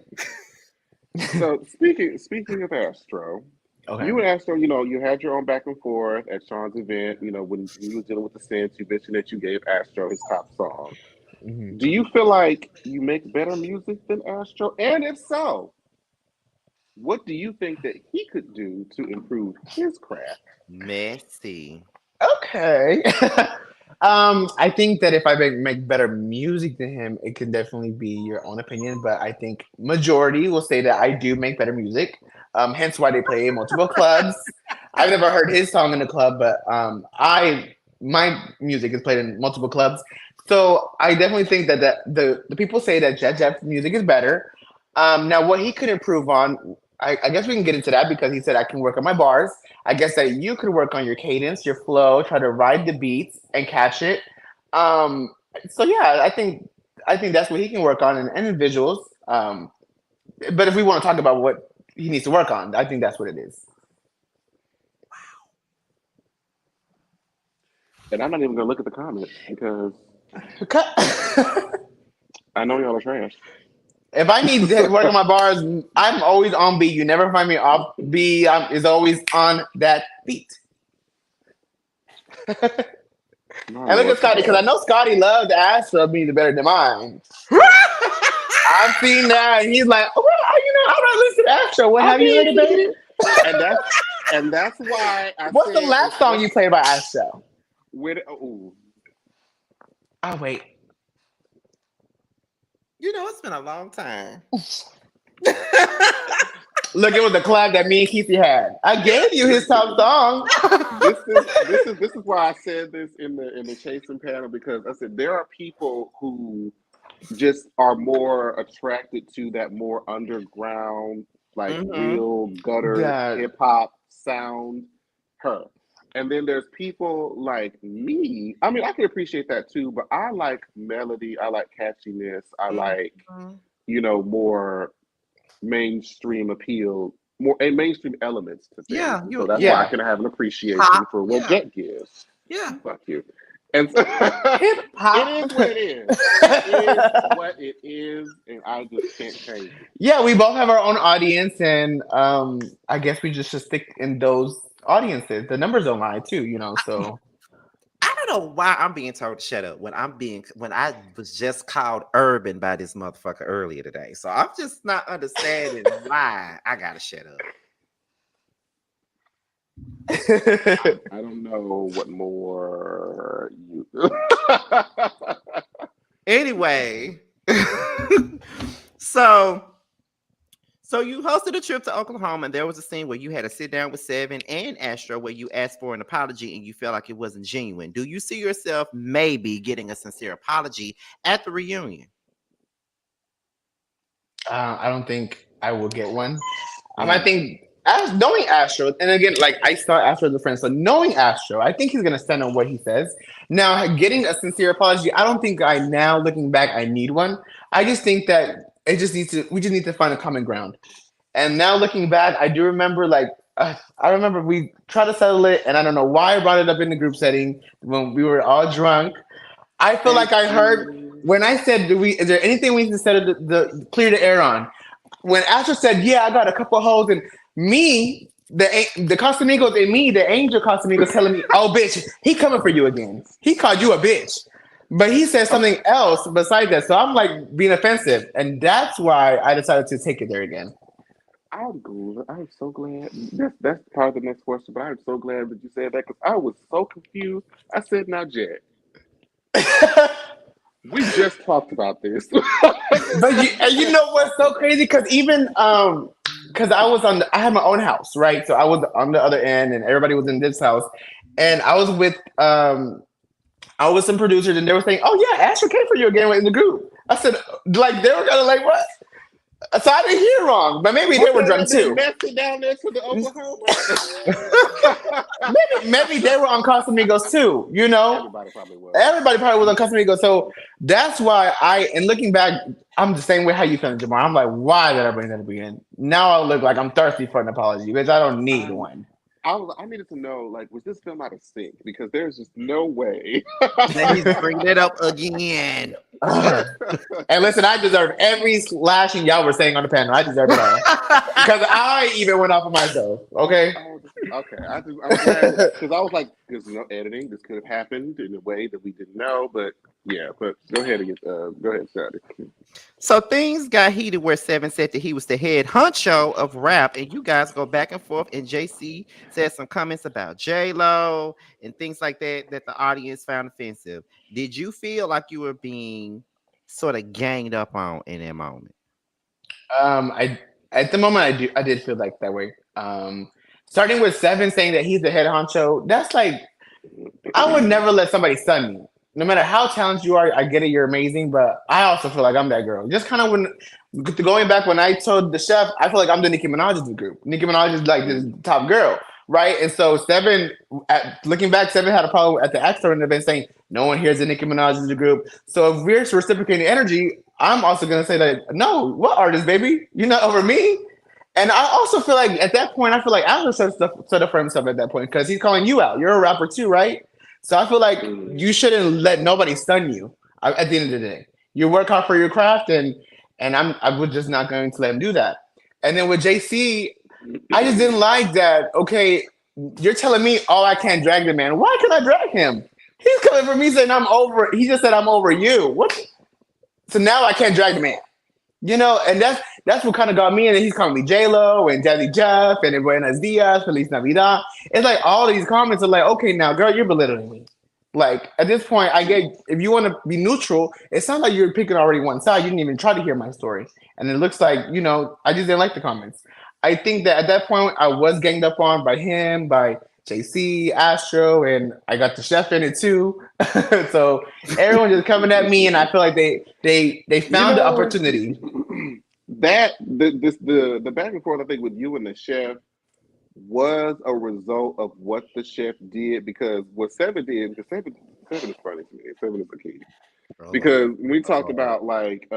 So speaking of Astro, Okay. you and Astro, you had your own back and forth at Sean's event. When he was dealing with the Sins, you mentioned that you gave Astro his top song. Mhm. Do you feel like you make better music than Astro? And if so, what do you think that he could do to improve his craft? Messy. Okay. I think that if I make better music than him, it can definitely be your own opinion. But I think majority will say that I do make better music. Hence why they play in multiple clubs. I've never heard his song in a club, but my music is played in multiple clubs. So I definitely think that the people say that Jeff's music is better. Now, what he could improve on, I guess we can get into that because he said I can work on my bars. I guess that you could work on your cadence, your flow, try to ride the beats and catch it. Um, so yeah, I think that's what he can work on and visuals. But if we want to talk about what he needs to work on, I think that's what it is. And I'm not even gonna look at the comments because If I know y'all are trash. I need to work on my bars, I'm always on beat. You never find me off beat. Is always on that beat. My And look at Lord Scotty, because today. I know Scotty loves Astro being better than mine. I've seen that, and he's like, "Oh, well, I don't listen to Astro. What I have you heard about mean, it? and that's why I What's the said last song you played by Astro? ooh, Oh wait, It's been a long time. look, it was the collab that me and Keithy had. I gave you his top song. this is why I said this in the chasing panel, because I said there are people who just are more attracted to that more underground, like Hmm. real gutter That hip hop sound, her. And then there's people like me. I mean, I can appreciate that too, but I like melody, I like catchiness, I like, Hmm. more mainstream appeal, more and mainstream elements to things. Yeah, And so you that's why I yeah, can have an pop. appreciation for what Yeah, Jet gives. yeah. Fuck you. And so hip it hop. is what it is. It is what it is, and I just can't change it. Yeah, we both have our own audience, and I guess we just should stick in those audiences. The numbers don't lie too, So I don't know why I'm being told to shut up when I was just called urban by this motherfucker earlier today. So I'm just not understanding why I gotta shut up. I don't know what more you. Anyway, so so you hosted a trip to Oklahoma, and there was a scene where you had to sit down with Seven and Astro where you asked for an apology and you felt like it wasn't genuine. Do you see yourself maybe getting a sincere apology at the reunion? I don't think I will get one. I Mm. think knowing Astro, and again, like I saw Astro as a friend, so knowing Astro, I think he's gonna stand on what he says. Now, getting a sincere apology, I don't think now looking back, I need one. I just think that we just need to find a common ground. And now looking back, I do remember I remember we tried to settle it, and I don't know why I brought it up in the group setting when we were all drunk. I feel like Thank I heard you. when I said, Is there anything we need to set the clear the air on?" When Astro said, "Yeah, I got a couple of hoes," and me, the Casamigos and me, the angel Casamigos, telling me, "Oh, bitch, he coming for you again. He called you a bitch." But he said Oh, something else besides that. So I'm like being offensive. And that's why I decided to take it there again. I'm so glad. That's part of the next question, but I'm so glad that you said that because I was so confused. I said, "Now, Jet, we just talked about this." But you know what's so crazy? Because even because I had my own house, right? So I was on the other end, and everybody was in this house, and I was with I was some producers, and they were saying, "Oh yeah, Astro came for you again in the group." I said, like they were kind of like, "What?" So I didn't hear wrong, but maybe they Was were that drunk a bit too. messy down there to the Oklahoma? Maybe they were on Casamigos too. Everybody probably was. Everybody probably was on Casamigos. So that's why and looking back, I'm the same way how you feeling, Jamar. I'm like, why did I bring that up again? Now I look like I'm thirsty for an apology, because I don't need Um, one. I needed to know, like, was this film out of sync? Because there's just no way. That he's bringing it up again. Ugh. And listen, I deserve every slashing y'all were saying on the panel. I deserve it all because I even went off of myself. Okay. Oh, okay, I'm glad because I was like, there's no editing. This could have happened in a way that we didn't know, but yeah. But go ahead, Scotty. So things got heated where Seven said that he was the head honcho of rap, and you guys go back and forth. And JC said some comments about J Lo and things like that that the audience found offensive. Did you feel like you were being sort of ganged up on in that moment? I at the moment I did feel like that way. Starting with Seven saying that he's the head honcho, that's like I would never let somebody stun me. No matter how talented you are, I get it, you're amazing, but I also feel like I'm that girl. Just kind of when going back when I told the chef, I feel like I'm the Nicki Minaj of the group. Nicki Minaj is like this top girl, right? And so Seven, looking back, Seven had a problem at the Astro and they've been saying no one hears the Nicki Minaj of the group. So if we're reciprocating energy, I'm also gonna say that no, what artist, baby? You're not over me. And I also feel like at that point, I feel like Astro set up for himself at that point because he's calling you out. You're a rapper too, right? So I feel like you shouldn't let nobody stun you. At the end of the day, you work hard for your craft, and I was just not going to let him do that. And then with JC, I just didn't like that. Okay, you're telling me, oh, I can't drag the man. Why can I drag him? He's coming for me saying I'm over. He just said I'm over you. What? So now I can't drag the man. You know, and that's what kind of got me. And then he's calling me J Lo and Jazzy Jeff and Buenos Dias, Feliz Navidad. It's like all these comments are like, okay, now girl, you're belittling me. Like at this point, I get if you want to be neutral, it sounds like you're picking already one side. You didn't even try to hear my story, and it looks like I just didn't like the comments. I think that at that point, I was ganged up on by him, by JC, Astro, and I got the chef in it too. So everyone just coming at me, and I feel like they found the opportunity. That the back and forth I think with you and the chef was a result of what the chef did because what Seven did because Seven is funny to me. Seven is a key because we talked about like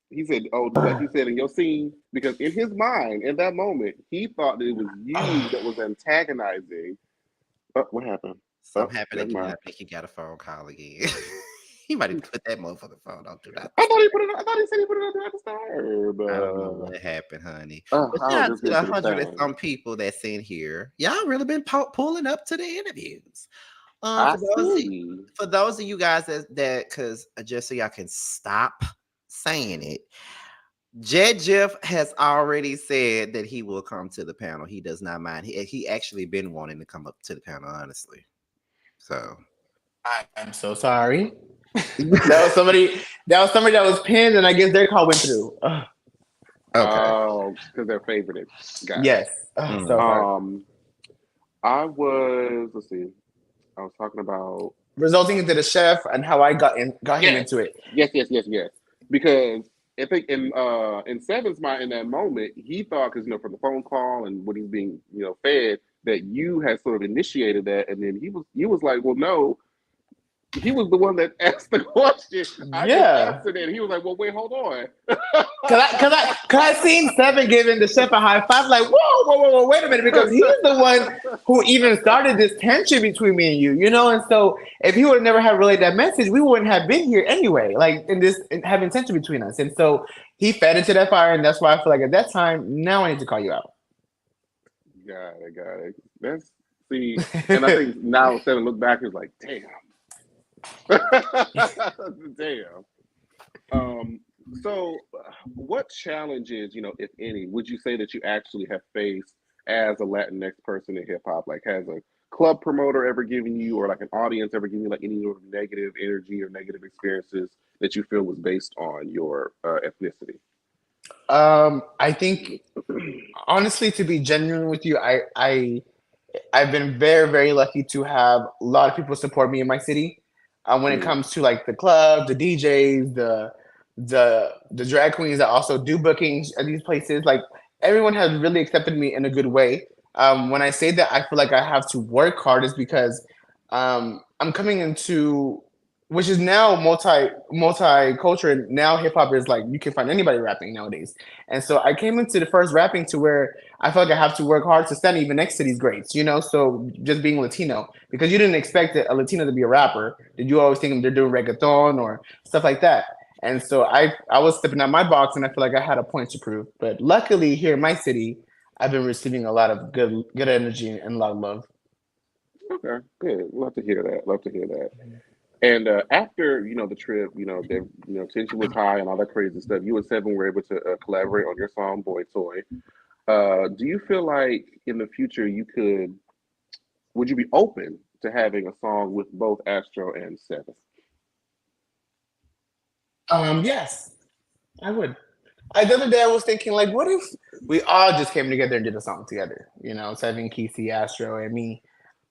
he said like you said in your scene because in his mind in that moment he thought that it was you that was antagonizing. What happened? Something happened again. I think he got a phone call again. He might have put that motherfucking phone on. Do not. I thought he said he put it on at the start. I don't know what happened, honey. But shout out to the 100 and some people that's in here. Y'all really been pulling up to the interviews. For those of you guys that because just so y'all can stop saying it, Jett Jeff has already said that he will come to the panel. He does not mind. He actually been wanting to come up to the panel, honestly. So I'm so sorry. that was somebody that was pinned, and I guess their call went through. Okay. Oh, because they're favorited. Yes. So I was. Let's see. I was talking about resulting into the chef and how I got him into it. Yes. Because I think in Seven's mind in that moment, he thought because from the phone call and what he's being fed that you had sort of initiated that, and then he was like, well, no. He was the one that asked the question. I just answered it. He was like, "Well, wait, hold on." Cause I seen Seven giving the chef a high five. Like, whoa, wait a minute, because he's the one who even started this tension between me and you. And so if he would have never had relayed that message, we wouldn't have been here anyway. Like having tension between us, and so he fed into that fire, and that's why I feel like at that time, now I need to call you out. Got it. And I think now Seven look back is like, damn. Damn. So what challenges, if any, would you say that you actually have faced as a Latinx person in hip hop? Like, has a club promoter ever given you, or like an audience ever given you, like any sort of negative energy or negative experiences that you feel was based on your ethnicity? I think, honestly, to be genuine with you, I've been very, very lucky to have a lot of people support me in my city. When it comes to like the club, the DJs, the drag queens that also do bookings at these places, like everyone has really accepted me in a good way. When I say that I feel like I have to work hard is because I'm coming into, which is now multicultural, and now hip hop is like you can find anybody rapping nowadays. And so I came into the first rapping to where I feel like I have to work hard to stand even next to these greats, you know. So just being Latino, because you didn't expect a Latino to be a rapper, did you always think they're doing reggaeton or stuff like that? And so I was stepping out my box, and I feel like I had a point to prove. But luckily, here in my city, I've been receiving a lot of good energy and a lot of love. Okay, good. Love to hear that. Love to hear that. And after the trip, tension was high and all that crazy stuff. You and Seven were able to collaborate on your song "Boy Toy." Do you feel like in the future would you be open to having a song with both Astro and Seven? Yes, I would. The other day I was thinking, like, what if we all just came together and did a song together? You know, Seven, Kesey, Astro, and me.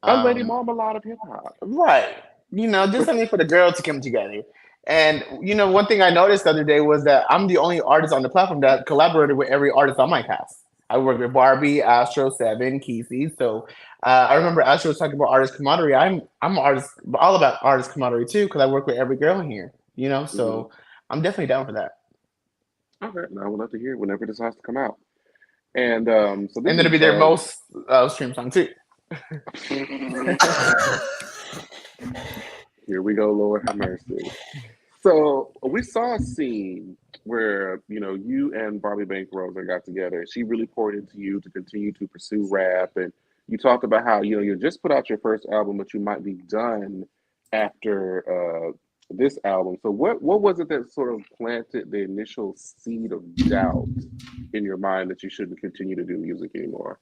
A Lady Um, Marmalade of hip hop. right. You know, just something for the girls to come together. And one thing I noticed the other day was that I'm the only artist on the platform that collaborated with every artist on my cast. I worked with Barbie, Astro, Seven, Kesey. So I remember Astro was talking about artist camaraderie. I'm an artist, all about artist camaraderie too, because I work with every girl in here. You know, Hmm. so I'm definitely down for that. Okay, now I would love to hear it whenever this has to come out. And so this And it'll is be their most stream song too. here we go, Lord have mercy. So we saw a scene where you and Barbie Bank Rosa got together. She really poured into you to continue to pursue rap, and you talked about how you just put out your first album, but you might be done after this album. So what was it that sort of planted the initial seed of doubt in your mind that you shouldn't continue to do music anymore?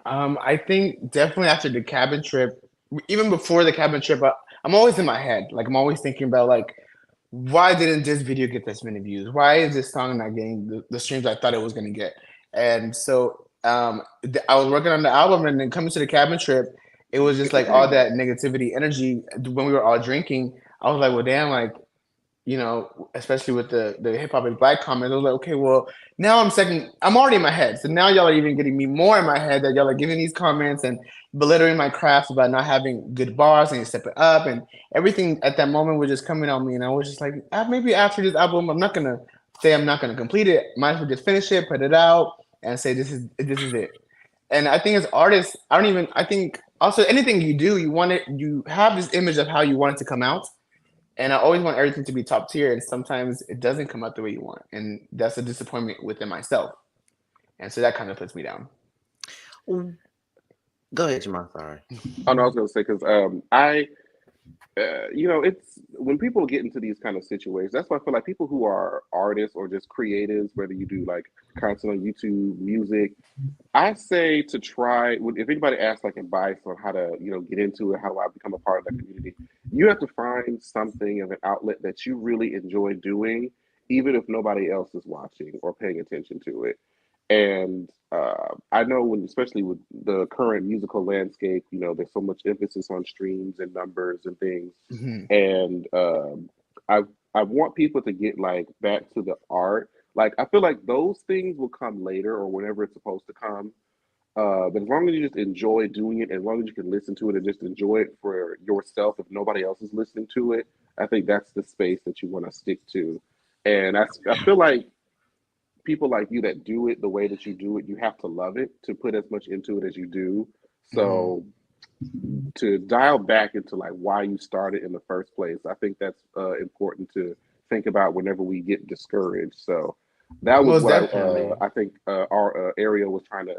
I think definitely after the cabin trip, even before the cabin trip, I'm always in my head. Like I'm always thinking about like, why didn't this video get this many views? Why is this song not getting the streams I thought it was going to get? And so I was working on the album, and then coming to the cabin trip, it was just like all that negativity energy when we were all drinking. I was like, well, damn, like especially with the hip hop and black comments, I was like, okay, well, now I'm already in my head. So now y'all are even getting me more in my head that y'all are giving these comments and belittling my craft about not having good bars and stepping up and everything at that moment was just coming on me. And I was just like, maybe after this album, I'm not gonna say I'm not gonna complete it. Might as well just finish it, put it out, and say this is it. And I think as artists, I think also anything you do, you have this image of how you want it to come out, and I always want everything to be top tier, and sometimes it doesn't come out the way you want, and that's a disappointment within myself, and so that kind of puts me down. Go ahead, Jamar. Sorry. Oh no, I was gonna say because it's when people get into these kind of situations. That's why I feel like people who are artists or just creatives, whether you do like content on YouTube, music, I say to try. If anybody asks like advice on how to, get into it, how do I become a part of that community, you have to find something of an outlet that you really enjoy doing, even if nobody else is watching or paying attention to it. And I know especially with the current musical landscape, there's so much emphasis on streams and numbers and things. Mm-hmm. And I I want people to get like back to the art. Like I feel like those things will come later or whenever it's supposed to come. But as long as you just enjoy doing it, as long as you can listen to it and just enjoy it for yourself, if nobody else is listening to it, I think that's the space that you want to stick to. And I feel like people like you that do it the way that you do it, you have to love it to put as much into it as you do. Mm-hmm. So to dial back into like why you started in the first place, I think that's important to think about whenever we get discouraged. So that was Most what definitely. I think our area was trying to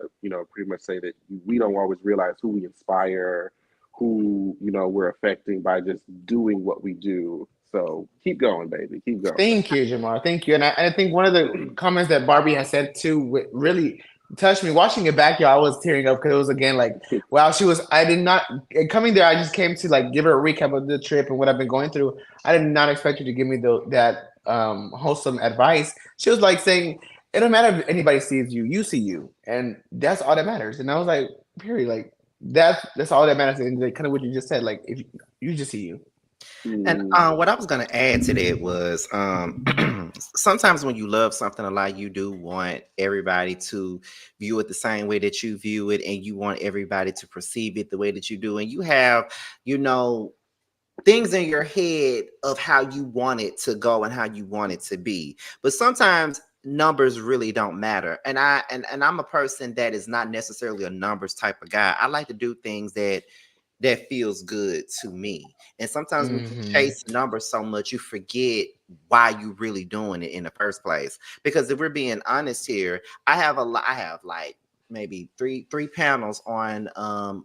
pretty much say that we don't always realize who we inspire, who we're affecting by just doing what we do. So keep going, baby, keep going. Thank you, Jamar. Thank you. And I think one of the comments that Barbie has said too really touched me. Watching it back, y'all, I was tearing up because it was again like, wow, I did not, coming there, I just came to like give her a recap of the trip and what I've been going through. I did not expect her to give me that wholesome advice. She was like saying, it don't matter if anybody sees you, you see you. And that's all that matters. And I was like, period. Like, that's all that matters. And kind of what you just said, like, if you just see you. And Mm, what I was going to add to that was sometimes when you love something a lot, you do want everybody to view it the same way that you view it, and you want everybody to perceive it the way that you do. And you have, you know, things in your head of how you want it to go and how you want it to be. But sometimes numbers really don't matter. And I'm a person that is not necessarily a numbers type of guy. I like to do things that feels good to me. And sometimes when you Mm-hmm. chase numbers so much, you forget why you really doing it in the first place. Because if we're being honest here, I have like maybe three panels on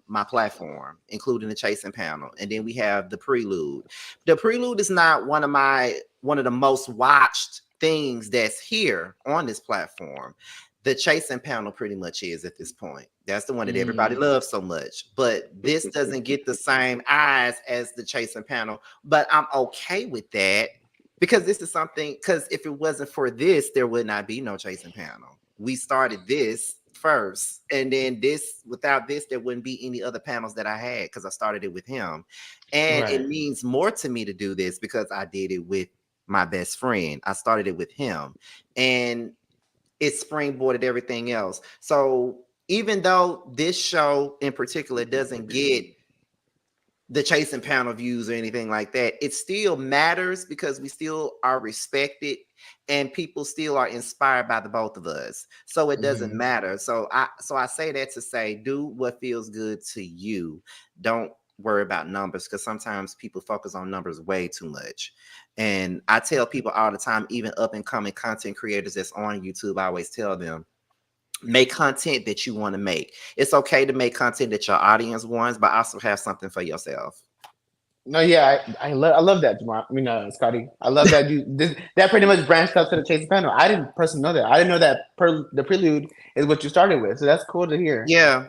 my platform, including the chasing panel. And then we have the prelude. The prelude is not one of the most watched things that's here on this platform. The chasing panel pretty much is at this point. That's the one that everybody loves so much. But this doesn't get the same eyes as the chasing panel. But I'm okay with that because this is something, because if it wasn't for this, there would not be no chasing panel. We started this first, and then this, without this, there wouldn't be any other panels that I had because I started it with him. And Right. it means more to me to do this because I did it with my best friend. I started it with him. And it springboarded everything else. So even though this show in particular doesn't get the chasing panel views or anything like that, it still matters because we still are respected and people still are inspired by the both of us. So it doesn't matter. So I say that to say, do what feels good to you. Don't worry about numbers, because sometimes people focus on numbers way too much. And I tell people all the time, even up and coming content creators that's on YouTube, I always tell them, make content that you want to make. It's okay to make content that your audience wants, but also have something for yourself. No, yeah, I love that, Jamar. I mean, Scotty. I love that that pretty much branched out to the chasing panel. I didn't personally know that. I didn't know that the prelude is what you started with. So that's cool to hear. Yeah,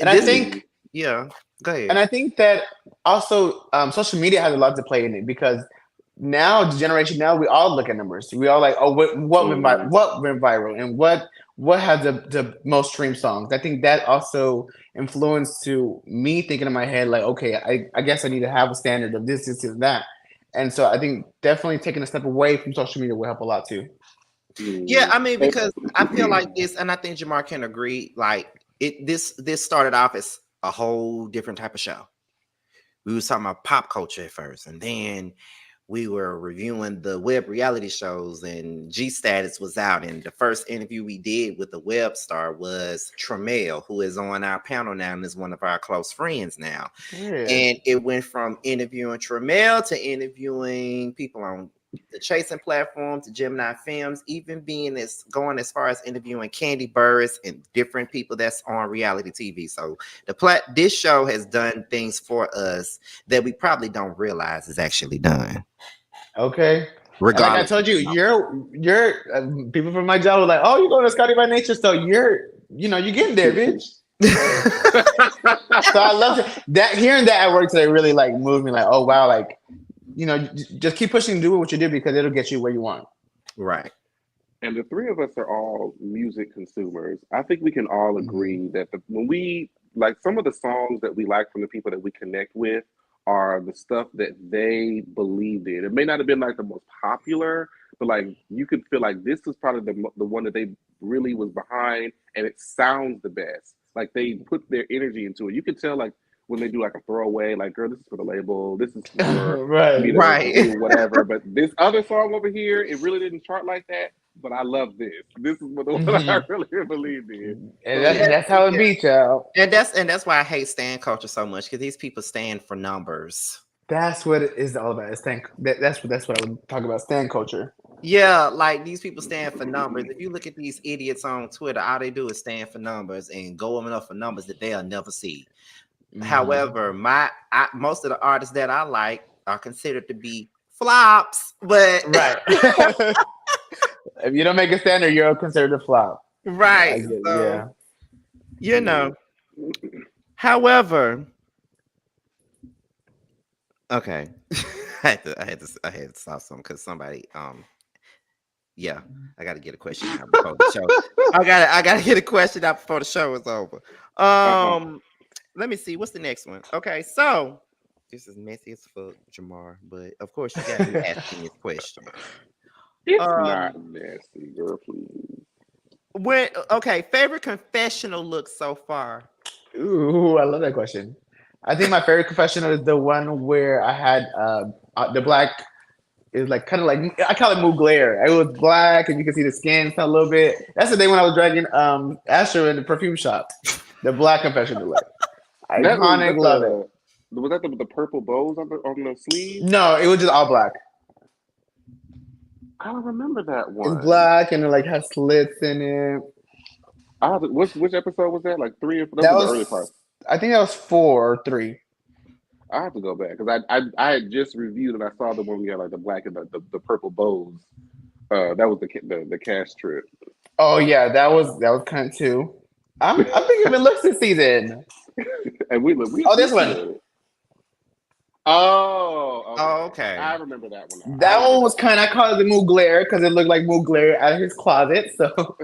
I think, yeah, go ahead. and I think that also social media has a lot to play in it, because now the generation now, we all look at numbers. We all like, oh, what went viral, and what had the most streamed songs. I think that also influenced to me thinking in my head like, okay, I guess I need to have a standard of this, that. And so I think definitely taking a step away from social media will help a lot too. Yeah, I mean, because I feel like this, and I think Jamar can agree, like this started off as a whole different type of show. We was talking about pop culture at first, and then we were reviewing the web reality shows, and G Status was out. And the first interview we did with the web star was Tremel, who is on our panel now and is one of our close friends now. Yeah. And it went from interviewing Tremel to interviewing people on the Chasing platform to Gemini Films, even going as far as interviewing Candy Burris and different people that's on reality TV. So this show has done things for us that we probably don't realize is actually done. Okay. Regardless, and like I told you, you're people from my job were like, oh, you're going to Scotty by Nature, so you're getting there, bitch. So I love that. Hearing that at work today really like moved me. Like, oh wow, like, just keep pushing, do what you do, because it'll get you where you want. Right. And the three of us are all music consumers. I think we can all agree that when we like some of the songs that we like from the people that we connect with are the stuff that they believed in. It may not have been like the most popular, but like you could feel like this is probably the one that they really was behind, and it sounds the best. Like they put their energy into it. You could tell like when they do like a throwaway, like, girl, this is for the label, this is for right, do whatever. But this other song over here, it really didn't chart like that. But I love this. This is the one I really believe in. And that's how it be, child. And that's why I hate stan culture so much, because these people stand for numbers. That's what it is all about. That's what I would talk about, stan culture. Yeah, like these people stand for numbers. If you look at these idiots on Twitter, all they do is stand for numbers and go enough for numbers that they'll never see. However, most of the artists that I like are considered to be flops, but right. If you don't make a standard, you're considered a flop. Right. So, yeah. However, okay. I had to stop something because somebody yeah, I gotta get a question out before the show. I gotta get a question out before the show is over. Let me see, what's the next one? Okay, so this is messy as fuck, Jamar, but of course you got me asking this question. It's not messy, girl, please. Favorite confessional look so far? Ooh, I love that question. I think my favorite confessional is the one where I had the black It was like kind of like I call it mugler. It was black, and you could see the skin a little bit. That's the day when I was dragging Astro in the perfume shop. The black confessional look. That was Iconic, that love it. was that the purple bows on the sleeve? No, it was just all black. I don't remember that It's one. black and it like has slits in it. Which episode was that? Like three or those That were the early was, parts. I think that was 4 or 3. I have to go back because I had just reviewed and I saw the one we had like the black and the purple bows. That was the cast trip. Oh yeah, that was kind of too. I'm thinking of looks this season. And we Oh, this one. good. Oh, Oh, okay. I remember that one. That one was kind of, I call it the mugler because it looked like mugler out of his closet. So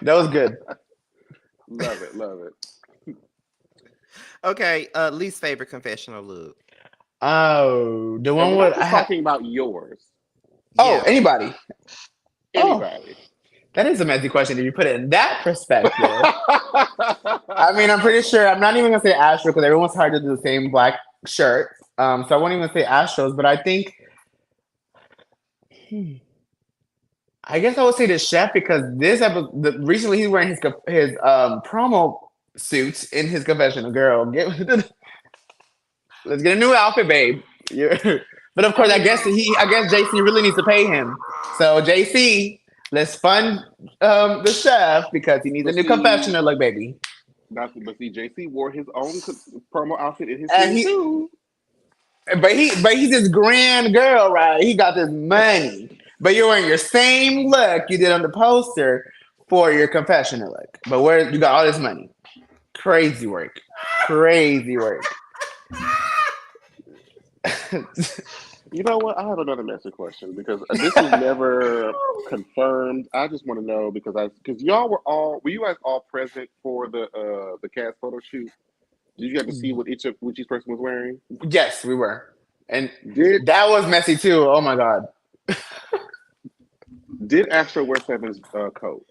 that was good. Love it. Okay, least favorite confessional look. Oh, the one And with we're talking about yours. Oh, Yeah. anybody. Anybody. That is a messy question if you put it in that perspective. I mean, I'm pretty sure I'm not even gonna say Astro because everyone's hard to do the same black shirt. So I won't even say Astros, but I think I guess I would say the chef because this episode recently he's wearing his promo suits in his confessional. Girl, let's get a new outfit, babe. But of course, I guess JC really needs to pay him. So JC, let's fund the chef because he needs a new confessional look, baby. But see, JC wore his own promo outfit in his too. But he's this grand girl, right? He got this money. But you're wearing your same look you did on the poster for your confessional look. But where you got all this money. Crazy work. You know what? I have another messy question because this was never confirmed. I just want to know because y'all were you guys all present for the cast photo shoot? Did you get to see what each person was wearing? Yes, we were, and that was messy too. Oh my god! Did Astro wear Seven's coat?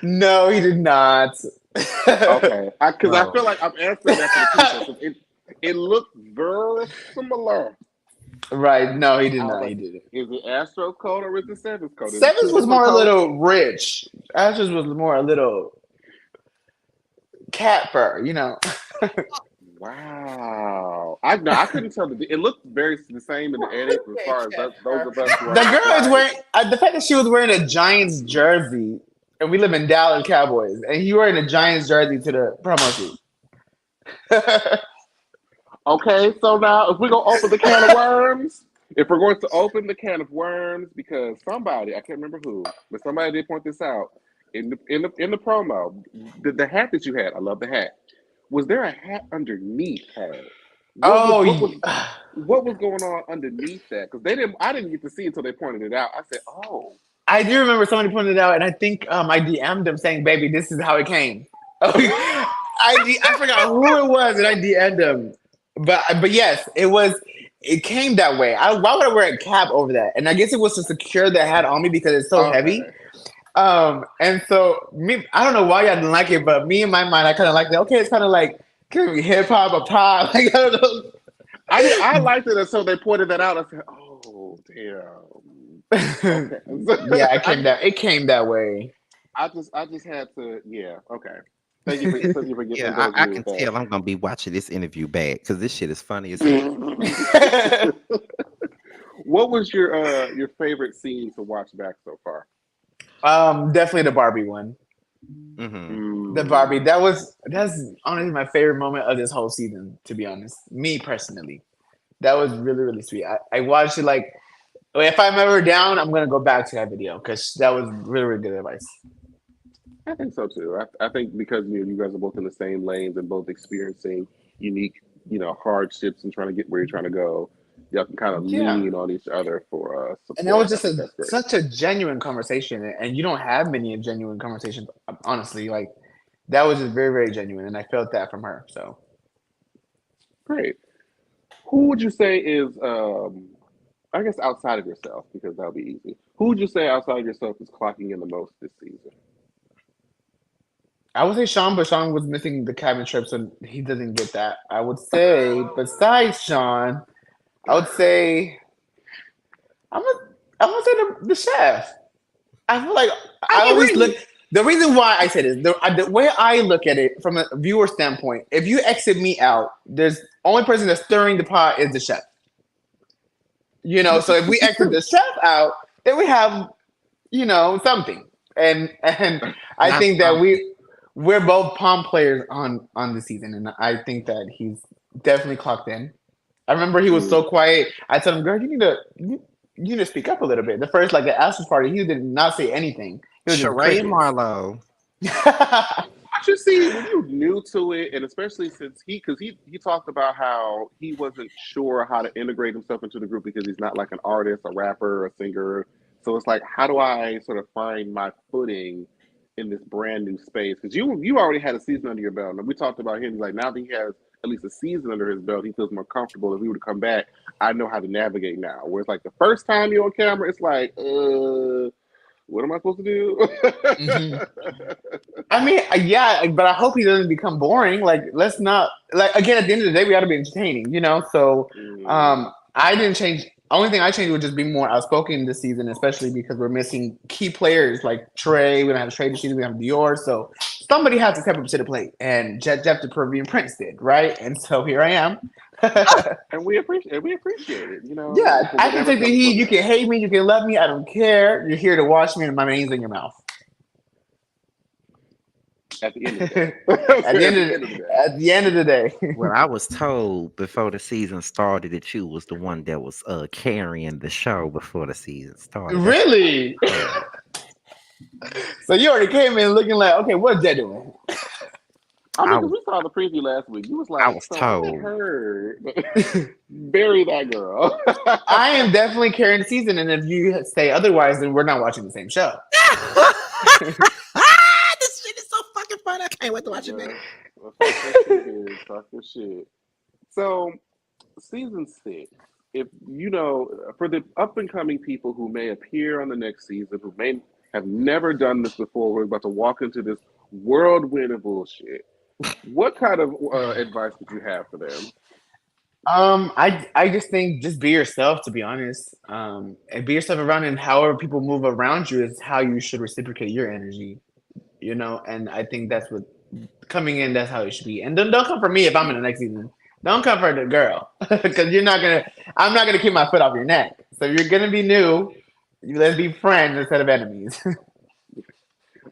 No, he did not. Okay, because I feel like I'm answering that for the people. It looked very similar. Right? No, he did not. Like, he didn't. Is it Astro's coat or is it Seven's coat? Seven's was more a little rich. Astro's was more a little cat fur, you know. Wow. I couldn't tell. It looked very the same in the edit as far as those of us who are. The girl is wearing the fact that she was wearing a Giants jersey, and we live in Dallas Cowboys, and you wearing a Giants jersey to the promo shoot. Okay, so now if we're gonna open the can of worms, because somebody, I can't remember who, but somebody did point this out in the promo, the hat that you had, I love the hat. Was there a hat underneath her? What was going on underneath that? Because I didn't get to see until they pointed it out. I said, oh. I do remember somebody pointed it out, and I think I DM'd them saying, "Baby, this is how it came." I forgot who it was, and I DM'd them. But yes, it came that way. Why would I wear a cap over that? And I guess it was to secure the hat on me because it's so heavy. And so I don't know why y'all didn't like it, but me in my mind, I kind of liked it. Okay, it's kind of like hip hop or pop. Like, I don't know. I liked it until they pointed that out. I said, "Oh, damn." Okay. Yeah, it came that way. I just had to. Yeah. Okay. Thank you for getting. Yeah, I can tell I'm gonna be watching this interview back because this shit is funny as hell. What was your favorite scene to watch back so far? Definitely the Barbie one. Mm-hmm. The Barbie. That's honestly my favorite moment of this whole season, to be honest. Me personally. That was really, really sweet. I watched it like if I'm ever down, I'm gonna go back to that video because that was really, really good advice. I think so too. I think because you guys are both in the same lanes and both experiencing unique, hardships and trying to get where you're trying to go. Y'all can kind of lean on each other for support. And that was just such a genuine conversation, and you don't have many genuine conversations, honestly. Like that was just very, very genuine, and I felt that from her. So great. Who would you say is, I guess, outside of yourself, because that'll be easy. Who would you say outside of yourself is clocking in the most this season? I would say Sean, but Sean was missing the cabin trip, so he doesn't get that. I would say besides Sean, I would say I'm gonna I'm gonna say the chef. I feel like I I always look. agree. The reason why I say this, the way I look at it from a viewer standpoint, if you exit me out, there's only person that's stirring the pot is the chef. So if we This is exit true. the chef out, then we have, something. And I Not think that something. we're both palm players on the season, and I think that he's definitely clocked in. I remember he was Mm. so quiet. I told him, "Girl, you need to speak up a little bit." The first like the Astro party, he did not say anything. He was just Sheree and crickets. Marlo. But you see, when you're new to it, and especially since because he talked about how he wasn't sure how to integrate himself into the group because he's not like an artist, a rapper, a singer. So it's like, how do I sort of find my footing in this brand new space? Because you already had a season under your belt, and we talked about him. Like now that he has at least a season under his belt, he feels more comfortable. If he were to come back, I know how to navigate now. Whereas like the first time you're on camera, it's like, what am I supposed to do? Mhm. I mean, yeah, but I hope he doesn't become boring. Like, let's not like again. At the end of the day, we got to be entertaining. So, Mm. I didn't change. Only thing I changed would just be more outspoken this season, especially because we're missing key players like Trey. We don't have Trey this season. We have Dior. So somebody has to step up to the plate, and Jeff the Peruvian Prince did, right? And so here I am. And we appreciate it, Yeah, for I can whatever take the comes heat. from You that. can hate me. You can love me. I don't care. You're here to watch me, and my name's in your mouth. At the end of the day. at the At end the of end of the day. at the end of the day. Well, I was told before the season started that you was the one that was carrying the show before the season started. That's Really? what I was told. So you already came in looking like, okay, what's that doing? I mean, I because was we saw the preview last week. You was I like, was so I told. heard. Bury that girl. I am definitely carrying the season, and if you say otherwise, then we're not watching the same show. This shit is so fucking fun. I can't wait to watch it Yeah. next. Well, talk that shit, is. Talk that shit. So, season 6, if for the up and coming people who may appear on the next season, who may have never done this before, we're about to walk into this whirlwind of bullshit. What kind of advice would you have for them? I just think just be yourself, to be honest. And be yourself around, and however people move around you is how you should reciprocate your energy. And I think that's what coming in. That's how it should be. And don't come for me if I'm in the next season. Don't come for the girl because you're not gonna. I'm not gonna keep my foot off your neck. So if you're gonna be new, let's be friends instead of enemies.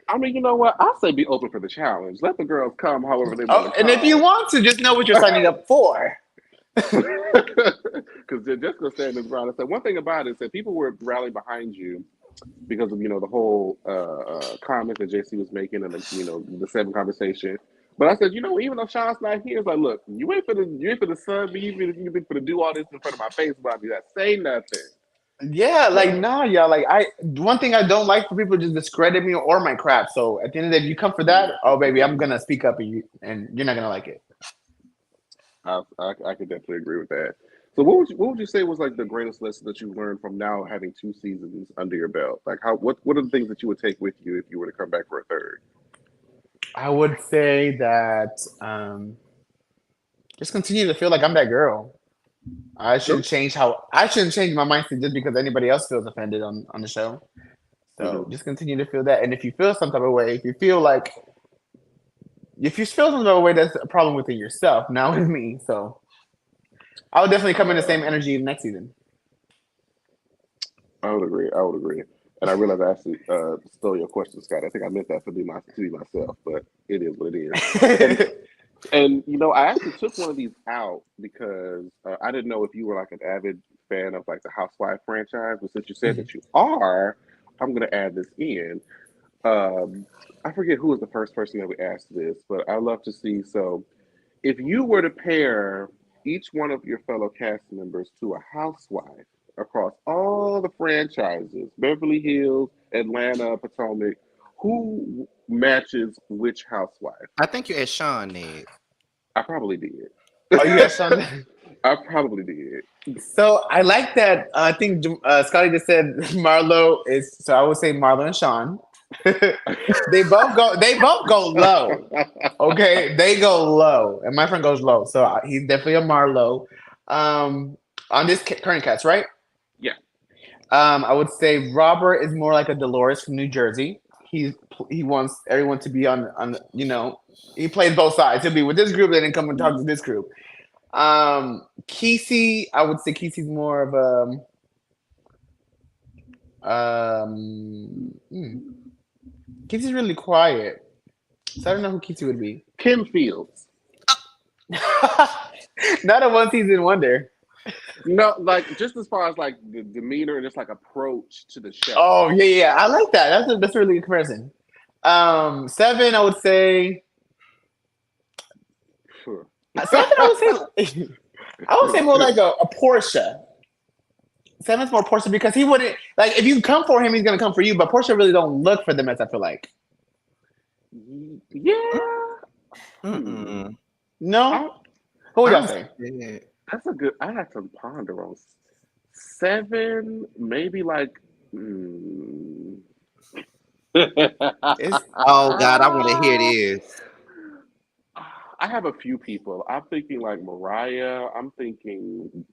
I mean, you know what? I say be open for the challenge. Let the girls come however they want Oh, to and if you come. want to, just know what you're signing up for. Because they're just going to stand this ground and say one thing about it is that people were rallying behind you because of the whole comment that JC was making and the 7 conversation. But I said, even though Sean's not here, it's like, look, you ain't for the sun, me, you ain't for to do all this in front of my face about me. That say nothing. Yeah, like nah, yeah. Like one thing I don't like for people to just discredit me or my crap. So at the end of the day, if you come for that, oh baby, I'm gonna speak up, and you're not gonna like it. I could definitely agree with that. So what would you say was like the greatest lesson that you learned from now having 2 seasons under your belt? Like what are the things that you would take with you if you were to come back for a third? I would say that just continue to feel like I'm that girl. True. I shouldn't change my mindset just because anybody else feels offended on the show. Hmm. So just continue to feel that. And if you feel some type of way, if you feel some type of way, that's a problem within yourself, not with me. So I would definitely come in the same energy next season. I would agree. I would agree. And I realized I actually stole your question, Scott. I think I meant that to be myself, but it is what it is. And I actually took one of these out because I didn't know if you were like an avid fan of like the Housewife franchise. But since you said that you are, I'm going to add this in. Um, I forget who was the first person that we asked this, but I love to see. So, if you were to pair each one of your fellow cast members to a housewife across all the franchises, Beverly Hills, Atlanta, Potomac, who matches which housewife? I think you asked Sean that. I probably did. Oh, you guys, Sean. I probably did. So I like that. I think Scotty just said Marlo is. So I would say Marlo and Sean. They both go. They both go low. Okay, they go low, and my friend goes low. So he's definitely a Marlowe. On this current cast, right? Yeah. I would say Robert is more like a Dolores from New Jersey. He wants everyone to be on. He plays both sides. He'll be with this group and then come and talk to this group. Kesey, I would say Kesey's more of a. Kesey's really quiet, so I don't know who Kesey would be. Kim Fields. Not a one season wonder. No, like just as far as like the demeanor and just like approach to the show. Oh yeah. I like that. That's a really good comparison. 7, I would say. Sure. 7, I would say more like a Portia. 7's more Portia because he wouldn't like if you come for him, he's gonna come for you. But Portia really don't look for them as I feel like. Yeah. Mm-mm. No. Who would y'all say? That's a good. I have to ponder on 7. Maybe like. Oh God, I want to hear this. I have a few people. I'm thinking like Mariah. I'm thinking.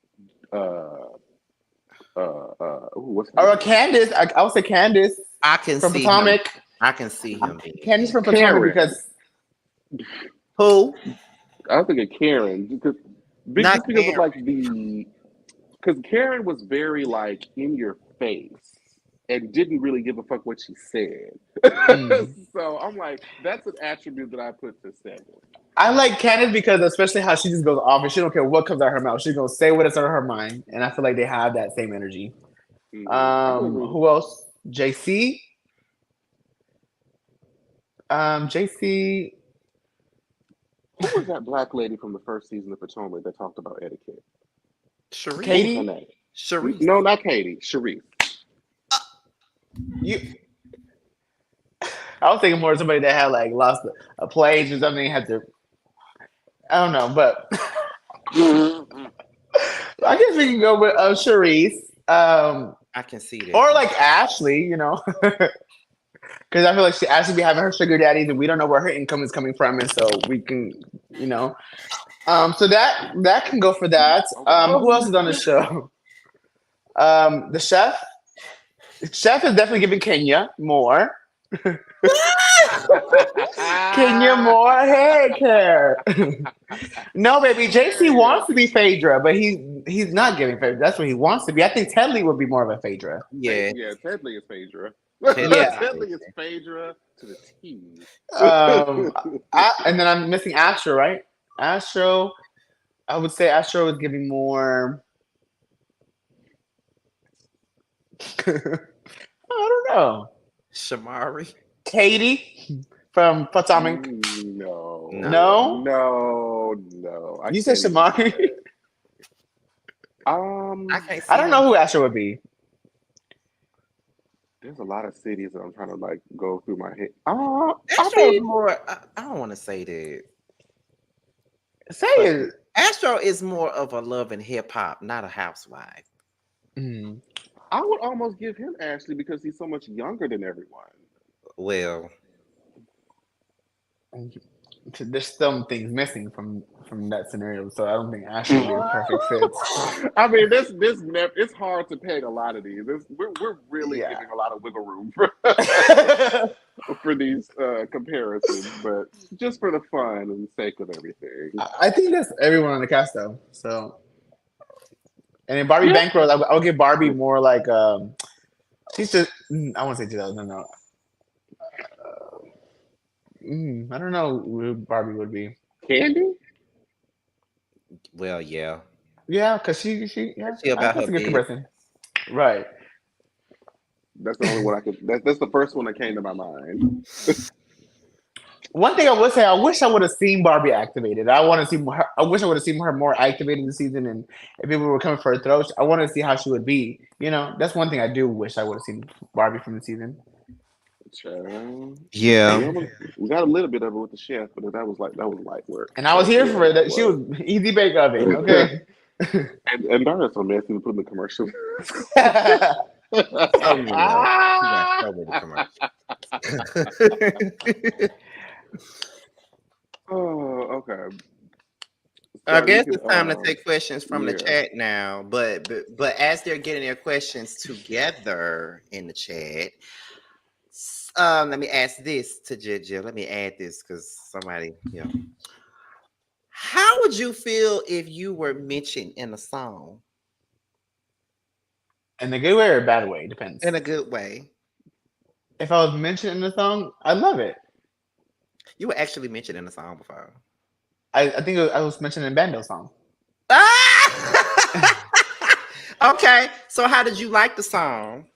What's Or Candace. I would say Candace I can from see Potomac. him. I can see him. being- Candace from Potomac Karen. because Who? I'm thinking Karen because Not because of Karen. like because Karen was very like in your face and didn't really give a fuck what she said. So I'm like, that's an attribute that I put to 7. I like Candace because especially how she just goes off and she don't care what comes out of her mouth. She's gonna say what is on her mind, and I feel like they have that same energy. Who else? JC. JC. Who was that black lady from the first season of Potomac that talked about etiquette? Sharice. Katie? What was her name? Sharice. No, not Katie. Sharice. I was thinking more of somebody that had like lost a place or something. Had to. I don't know, but I guess we can go with Sharice. I can see that. Or like Ashley, because I feel like she actually be having her sugar daddies, and we don't know where her income is coming from, and so we can, so that can go for that. Who else is on the show? The chef. The chef is definitely giving Kenya more. Kenya more hair care. No, baby, JC wants to be Phaedra, but he's not giving Phaedra. That's what he wants to be. I think Tedley would be more of a Phaedra. Yeah. Yeah, Tedley is Phaedra. Yeah. Tedley is Phaedra to the T. And then I'm missing Astro, right? Astro, I would say Astro is giving more. I don't know. Shamari. Katie from Potomac. No. You said Shamari? I can't see I don't know who Astro would be. There's a lot of cities that I'm trying to like go through my head. Astro is more. I don't want to say that. Say it. Astro is more of a love and hip hop, not a housewife. I would almost give him Ashley because he's so much younger than everyone. Well, there's some things missing from that scenario, so I don't think Ashley would be a perfect fit. I mean, it's hard to peg a lot of these. We're really giving a lot of wiggle room for these comparisons, but just for the fun and sake of everything. I think that's everyone on the cast, though. So, and then Barbie Bankroll, I'll give Barbie more like she's just. I won't say 2000. No. I don't know who Barbie would be. Candy? well, yeah. Yeah, because she about that's her a good comparison. Right. That's the only one I could. That's the first one that came to my mind. One thing I would say, I wish I would have seen Barbie activated. I want to see more. I wish I would have seen her more activated this season, and if people were coming for her throat, I want to see how she would be. That's one thing I do wish I would have seen Barbie from the season. Yeah. We got a little bit of it with the chef, but that was light work. And I was here for it. That she was easy bake oven. Okay. And Dara's so messy to put in the commercial. So many love. You got so many commercials. Oh, okay. I Scotty, you guess can, it's time to take questions from the yeah. chat now. But as they're getting their questions together in the chat, let me ask this to Jett. Let me add this because somebody, how would you feel if you were mentioned in a song? In a good way or a bad way, depends. In a good way. If I was mentioned in the song, I love it. You were actually mentioned in a song before. I think I was mentioned in Bando's song. Ah! Okay, so how did you like the song?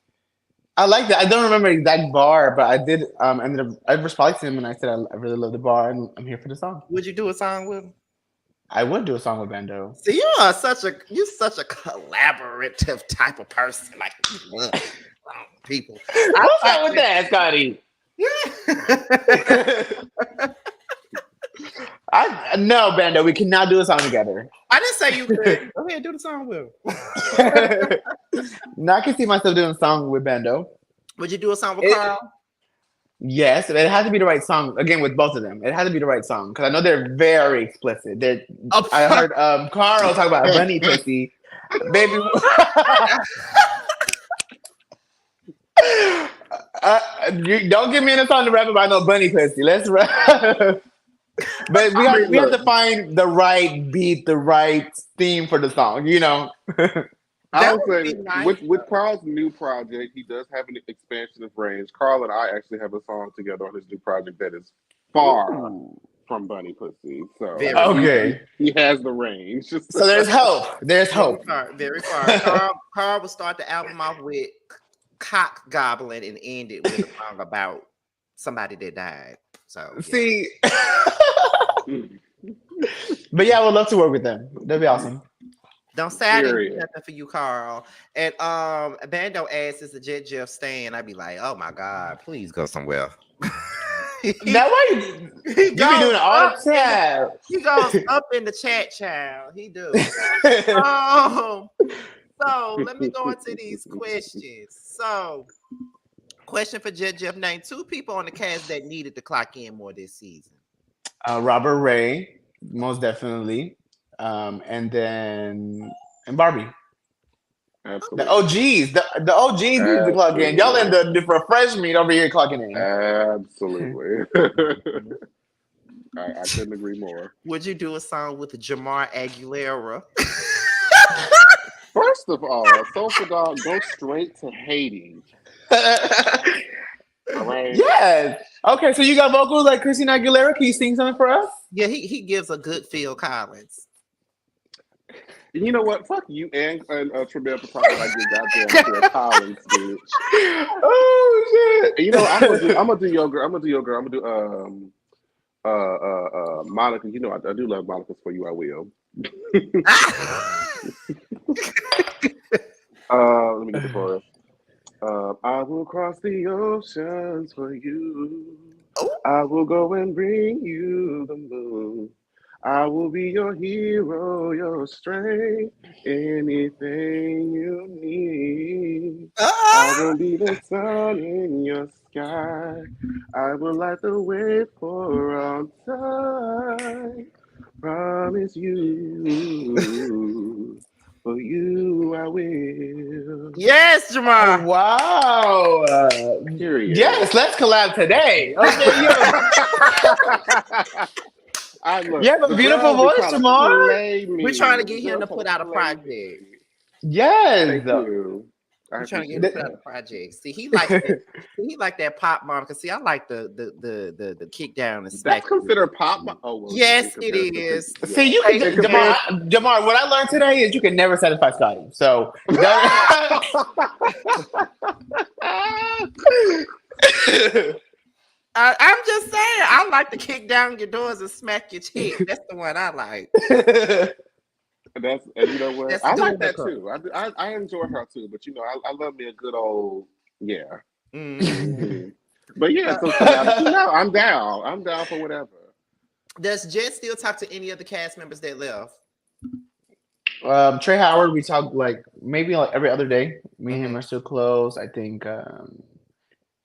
I like that. I don't remember the exact bar, but I did. I responded to him and I said I really love the bar and I'm here for the song. Would you do a song with him? I would do a song with Bando. So you're such a collaborative type of person. Like you love people. What's up with that, Scotty? No, Bando, we cannot do a song together. I didn't say you could. Go ahead, do the song with him. No, I can see myself doing a song with Bando. Would you do a song with Carl? Yes, it has to be the right song. Again, with both of them, it has to be the right song because I know they're very explicit. I heard Carl talk about a bunny pussy, baby. You don't give me in a song to rap about no bunny pussy. Let's rap. But we have to find the right beat, the right theme for the song. I would say nice, with Carl's new project, he does have an expansion of range. Carl and I actually have a song together on his new project that is far from Bunny Pussy. So okay, he has the range. So there's hope. There's hope. Very far. Carl will start the album off with cock gobbling and end it with a song about somebody that died. So see, but yeah, I would love to work with them. That'd be awesome. Don't say I didn't do nothing for you, Carl. And Bando asks, "Is the Jett Jeff staying?" I'd be like, "Oh my God, please go somewhere." That way you be doing all the time. He goes up in the chat, child. He does. So let me go into these questions. So, question for Jett Jeff: name 2 people on the cast that needed to clock in more this season. Robert Ray, most definitely. And Barbie. Absolutely. The OGs, the OGs need to clock in. Y'all in the fresh meat over here clocking in. Absolutely. I couldn't agree more. Would you do a song with Jamar Aguilera? First of all, Social Dog, go straight to hating. All right. Yes. Okay, so you got vocals like Christina Aguilera. Can you sing something for us? Yeah, he gives a good Phil Collins. You know what? Fuck you and Tremere for talking like your goddamn Phil Collins, bitch. Oh shit! You know, I'm gonna do your girl. I'm gonna do Monica. You know, I do love Monica's For You. I will. Let me get the chorus. I will cross the oceans for you. I will go and bring you the moon. I will be your hero, your strength, anything you need. I will be the sun in your sky. I will light the way for all time. Promise you. For you, I will. Yes, Jamar. Oh, wow. Yes, let's collab today. Okay, you have a beautiful voice, Jamar. We're trying to get him to put out a project. Yes. Thank you. I'm trying to get him to put out a project. See, he likes that pop mom. Cause see, I like the kick down and smack. That's considered pop. Oh, well, yes, it is. See, you can Jamar. What I learned today is you can never satisfy Scotty. So. I'm just saying, I like to kick down your doors and smack your cheek. That's the one I like. And you know what? I like that too. I enjoy her too. But you know, I love me a good old But yeah, so I'm down. I'm down for whatever. Does Jett still talk to any of the cast members that left? Trey Howard, we talk like maybe like every other day. Me and him Mhm. are still close. I think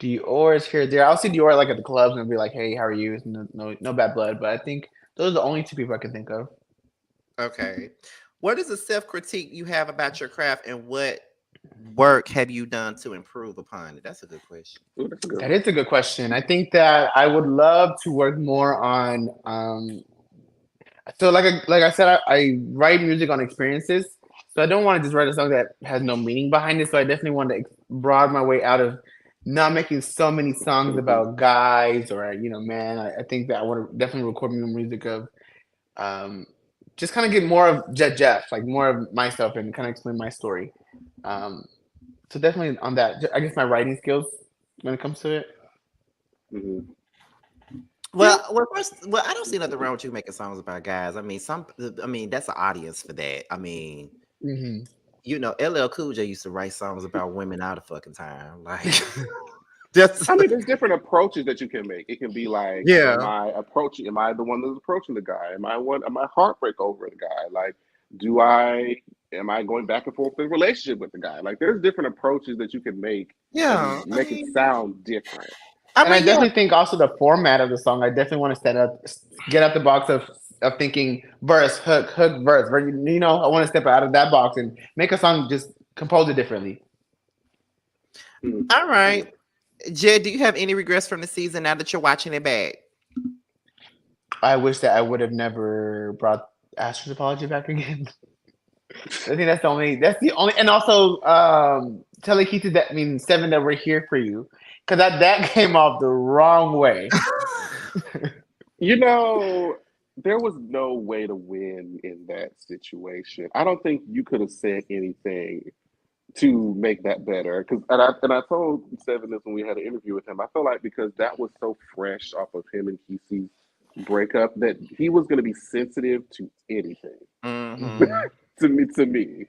Dior is here there. I'll see Dior like at the clubs and be like, "Hey, how are you?" No bad blood, but I think those are the only two people I can think of. Okay. What is the self critique you have about your craft, and what work have you done to improve upon it? That's a good question. Ooh, that's a good That one. is a good question. I think that I would love to work more on so like I said, I write music on experiences. So I don't want to just write a song that has no meaning behind it. So I definitely want to broaden my way out of not making so many songs Mhm. about guys or man. I think that I want to definitely record more music of um, just kind of get more of Jeff, like more of myself and kind of explain my story. Um, so definitely on that. I guess my writing skills when it comes to it. Mhm. Yeah. Well, I don't see nothing wrong with you making songs about guys. I mean, that's an audience for that. I mean, Hmm. LL Cool J used to write songs about women all the fucking time. Like, just I mean, there's different approaches that you can make. It can be like, yeah. am I the one that's approaching the guy? Am I heartbreak over the guy? Like, do I, am I going back and forth in a relationship with the guy? Like, there's different approaches that you can make and Yeah. make it sound different. And I Yeah. definitely think also the format of the song. I definitely want to get out the box of thinking verse, hook, verse. I want to step out of that box and make a song just compose it differently. Mhm. All right. Jed, do you have any regrets from the season now that you're watching it back? I wish that I would have never brought Astro's apology back again. I think that's the only, and also telling Keith that means seven that we're here for you, because that came off the wrong way. You know, there was no way to win in that situation. I don't think you could have said anything to make that better. Because and I told Seven this when we had an interview with him. I feel like because that was so fresh off of him and Kesey's breakup that he was going to be sensitive to anything. Mm-hmm. To me.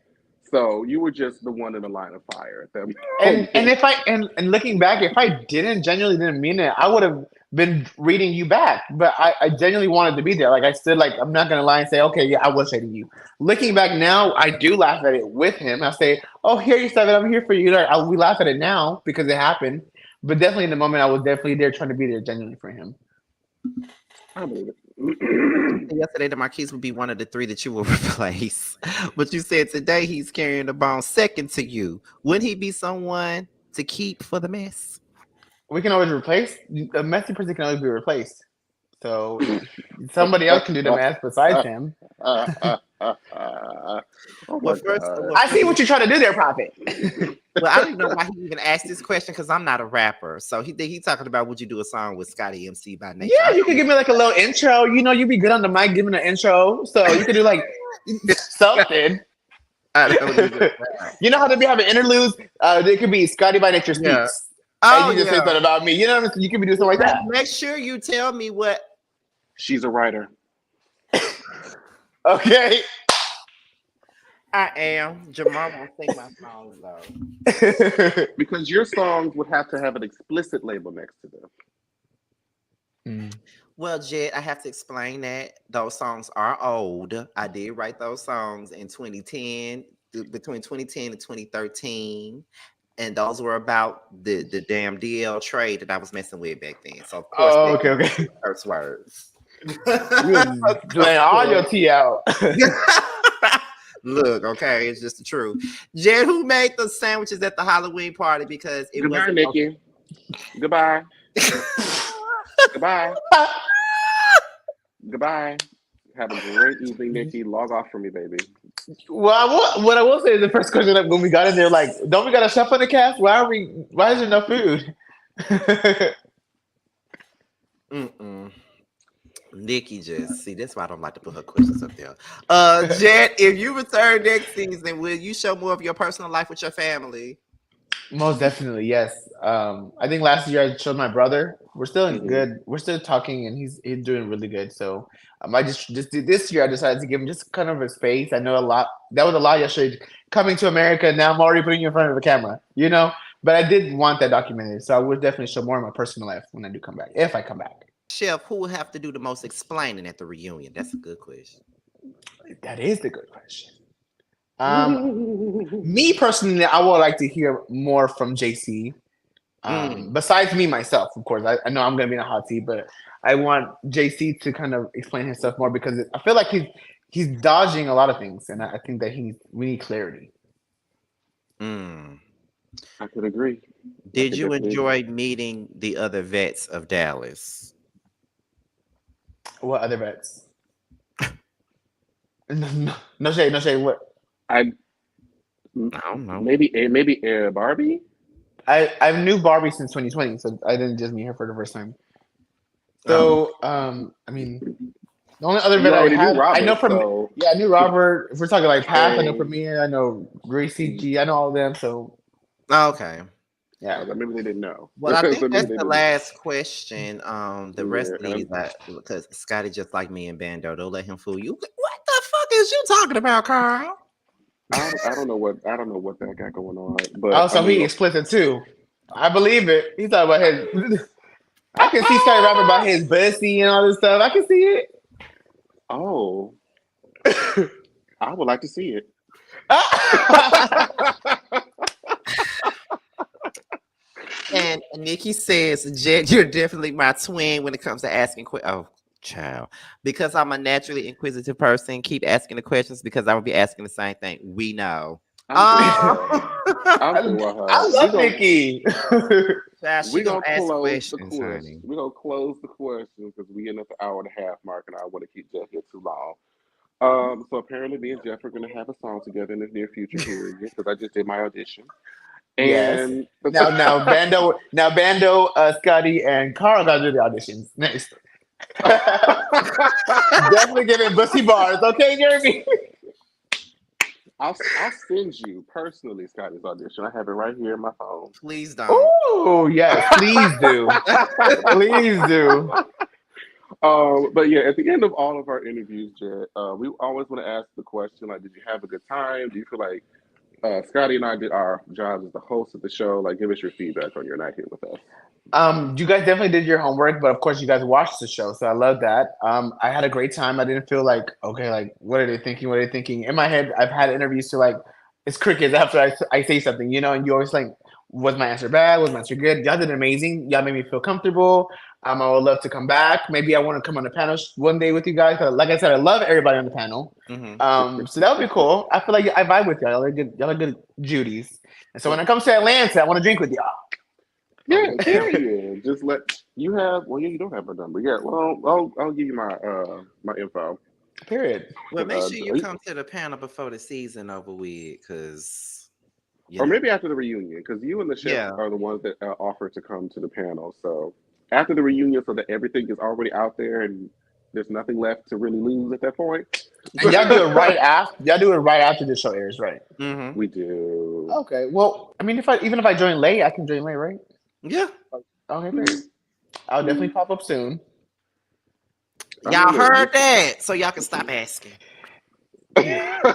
So you were just the one in the line of fire at that And moment. if and looking back, if I didn't mean it, I would have been reading you back. But I genuinely wanted to be there. Like I stood like I'm not gonna lie and say, okay, yeah, I was hating you. Looking back now, I do laugh at it with him. I say, oh, here you seven, I'm here for you. We laugh at it now because it happened. But definitely in the moment, I was definitely there trying to be there genuinely for him. I believe You it. said yesterday that Marquise would be one of the three that you will replace, but you said today he's carrying the bone second to you. Wouldn't he be someone to keep for the mess? We can always replace a messy person can always be replaced. So somebody else can do the math besides him. Oh Well, my first, God. well, I see first, what you're trying to do there, Prophet. well, I don't even know why he even asked this question because I'm not a rapper. So he talking about would you do a song with Scotty MC by nature? Yeah, you could give me like a little intro. You'd be good on the mic giving an intro. So you could do like something. I don't even. You know how they be having interludes? They could be Scotty by Nature Yeah. Speaks. And Oh you just say yeah. something about me. You know what I'm saying? You could be doing something like that. Make sure you tell me what. She's a writer. Okay. I am. Jamar won't sing my songs though. Because your songs would have to have an explicit label next to them. Well, Jed, I have to explain that those songs are old. I did write those songs in 2010, between 2010 and 2013. And those were about the damn DL trade that I was messing with back then. So of course Oh, they okay, okay. curse words. You was laying all your tea out. Look, okay, it's just the truth. Jed, who made the sandwiches at the Halloween party because it Goodbye, wasn't Nikki. Goodbye. Goodbye. Goodbye. Have a great evening, Nikki. Log off for me, baby. Well, what I will say is the first question that when we got in there, like, don't we got a chef on the cast? Why is there no food? Mm-mm. Nikki just see that's why I don't like to put her questions up there. Jet, if you return next season, will you show more of your personal life with your family? Most definitely, yes. I think last year I showed my brother. We're still in Mhm. good. We're still talking, and he's doing really good. So I just did this year. I decided to give him just kind of a space. I know a lot. That was a lot yesterday. Coming to America, now I'm already putting you in front of the camera. But I did want that documented, so I would definitely show more of my personal life when I do come back, if I come back. Chef, who will have to do the most explaining at the reunion? That's a good question. That is the good question. Me personally, I would like to hear more from JC. Besides me myself, of course. I know I'm gonna be in a hot seat, but I want JC to kind of explain himself more because I feel like he's dodging a lot of things, and I think that we need clarity. I could agree. Did you enjoy meeting the other vets of Dallas? What other vets? No shade, no shade. What? I don't know. Maybe Barbie. I knew Barbie since 2020, so I didn't just meet her for the first time. So I mean, the only other vet I had, Robert, I know from I knew Robert. If we're talking like Path, I know Premiere, I know Grace CG, I know all of them. So okay. Yeah, maybe they didn't know. Well, I think that's the last question. The rest of these, because Scotty, just like me and Bando, don't let him fool you. What the fuck is you talking about, Carl? I don't know what that got going on. But also, he explicit too. I believe it. He's talking about his. I can see Scotty rapping about his pussy and all this stuff. I can see it. Oh, I would like to see it. And Nicki says, Jett, you're definitely my twin when it comes to asking questions. Oh, child. Because I'm a naturally inquisitive person, keep asking the questions because I will be asking the same thing. We know. I love Nicki. We're going to close the questions. We're going to close the questions because we're getting at the hour and a half mark and I don't want to keep Jett here too long. So apparently me and Jeff are going to have a song together in the near future here because I just did my audition. And yes. Now Bando, Scotty, and Carl got to do the auditions. Next. Definitely giving bussy bars, okay, Jeremy? I'll send you personally Scotty's audition. I have it right here in my phone. Please don't. Oh yes, please do. Please do. But yeah, at the end of all of our interviews, Jett, we always want to ask the question like, did you have a good time? Do you feel like Scotty and I did our jobs as the host of the show? Like, give us your feedback on your night here with us. You guys definitely did your homework, but of course you guys watched the show, so I love that. I had a great time. I didn't feel like, okay, like what are they thinking? What are they thinking? In my head, I've had interviews to like, it's crickets after I say something, you know, and you always like, was my answer bad? Was my answer good? Y'all did amazing. Y'all made me feel comfortable. I would love to come back. Maybe I want to come on the panel one day with you guys. Like I said, I love everybody on the panel. So that would be cool. I feel like I vibe with y'all. Y'all are good Judies. And so when it comes to Atlanta, I want to drink with y'all. Yeah, period. Just let you have. Well, yeah, you don't have my number. Yeah, well, I'll give you my my info. Period. Well, make sure you come to the panel before the season over with, because. Or maybe after the reunion, because you and the chef are the ones that offered to come to the panel. So after the reunion, so that everything is already out there and there's nothing left to really lose at that point. And y'all do it right after. Y'all do it right after the show airs, right? We do. Okay. Well, I mean, even if I join late, I can join late, right? Yeah. Okay, great. I'll definitely pop up soon. Y'all heard that, so y'all can stop asking. and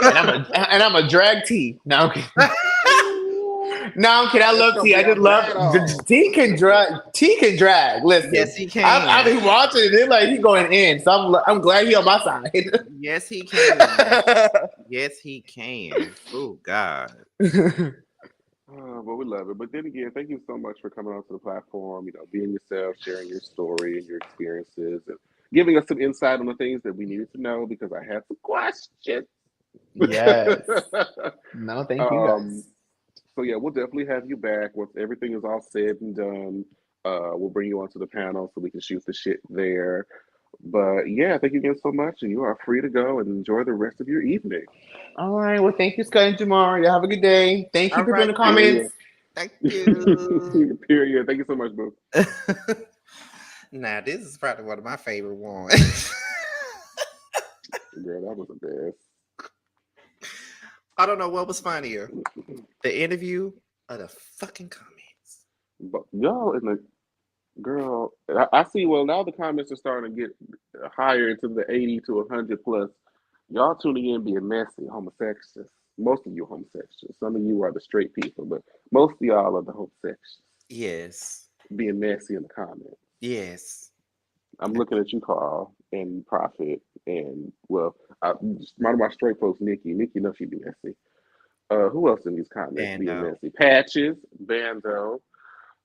I'm a drag T. No, okay. No, I'm kidding. I love T. I just love T can drag. T can drag. Listen, yes, he can. I've been watching it. It's like he's going in, so I'm glad he on my side. Yes, he can. Yes, he can. Oh God. Well, we love it. But then again, thank you so much for coming onto the platform, you know, being yourself, sharing your story and your experiences, and giving us some insight on the things that we needed to know because I had some questions. Yes. No, thank you guys. So, yeah, we'll definitely have you back once everything is all said and done. We'll bring you onto the panel so we can shoot the shit there. But, yeah, thank you again so much, and you are free to go and enjoy the rest of your evening. All right. Well, thank you, Scott and Jamar. Y'all have a good day. Thank you for doing the comments. Thank you. Period. Thank you so much, boo. Now, this is probably one of my favorite ones. Girl, that was the best. I don't know what was funnier, the interview or the fucking comments. But y'all in the girl, I see. Well, now the comments are starting to get higher into the 80 to 100 plus. Y'all tuning in being messy, homosexuals. Most of you homosexuals. Some of you are the straight people, but most of y'all are the homosexuals. Yes. Being messy in the comments. Yes. I'm looking at you, Carl. and Prophet, and one of my straight folks, Nicki. Nicki knows she be messy. Who else in these comments being Bando. messy? Patches, Bando,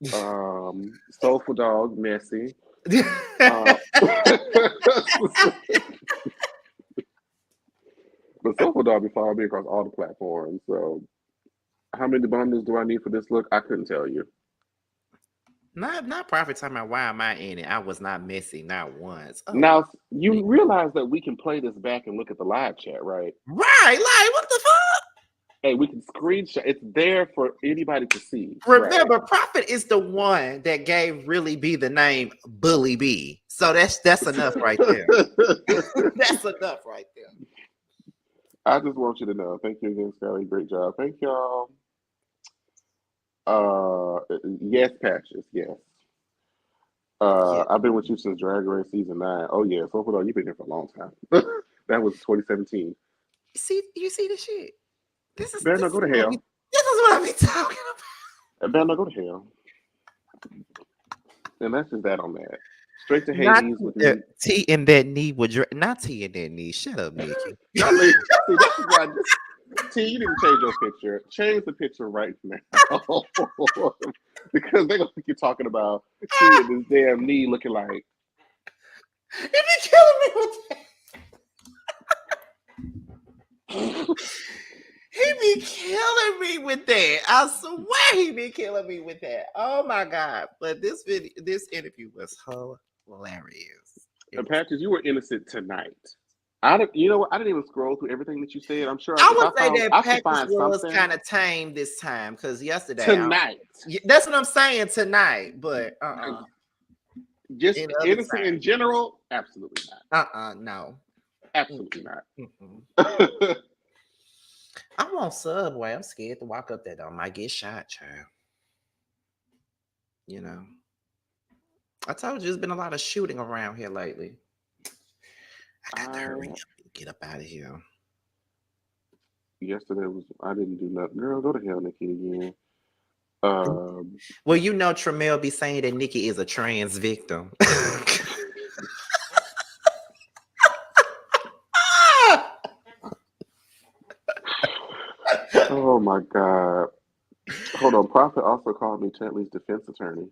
Soulful Dog, messy. But Soulful Dog be following me across all the platforms. So, how many bundles do I need for this look? I couldn't tell you. Not Prophet talking about why am I in it? I was not messy, not once. Oh, Now, you realize that we can play this back and look at the live chat, right? right, like what the fuck? Hey, we can screenshot. It's there for anybody to see. Remember, right? Prophet is the one that gave Really B the name Bully B. So that's enough right there. That's enough right there. I just want you to know. Thank you again, Scotty. Great job. Thank y'all. Yes, Patches. Yes. Yeah. I've been with you since Drag Race season 9. Oh yeah, so hold on, you've been here for a long time. That was 2017. You see the shit. This is Better not go to hell. This is what I be talking about. Better not go to hell. And that's just that on that. Straight to Hades with me. T in that knee would not T in that knee. Shut up, Nikki. Y'all see, this is why T, you need to change your picture. Change the picture right now. Because they're gonna think you're talking about T and this damn knee looking like He be killing me with that. He be killing me with that. I swear he be killing me with that. Oh my god! But this interview was hilarious. And Patches, you were innocent tonight. You know what? I didn't even scroll through everything that you said. I'm sure I would say that I could Patches find was something kind of tame this time because yesterday tonight. That's what I'm saying tonight. But just innocent in general, absolutely not. No, absolutely not. I want Subway. I'm scared to walk up there though. I might get shot, child. You know. I told you there's been a lot of shooting around here lately. I got to hurry up and get up out of here. Yesterday I didn't do nothing. Girl, go to hell, Nicki, again. Well, you know Tramiel be saying that Nicki is a trans victim. Oh my God. Hold on. Prophet also called me Chantley's defense attorney.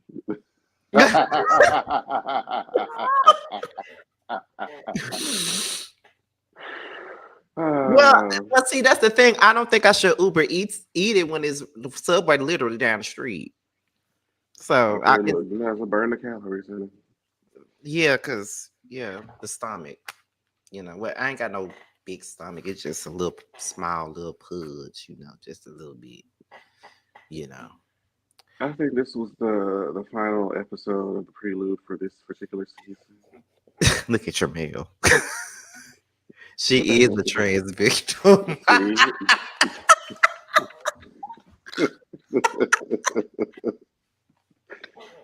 Well, see, that's the thing. I don't think I should Uber eat it when it's Subway literally down the street. So you guys will burn the calories in it. Yeah, because the stomach. You know, well, I ain't got no big stomach. It's just a little small little pudge, just a little bit, I think this was the final episode of the Prelude for this particular season. Look at your mail. She is a trans victim.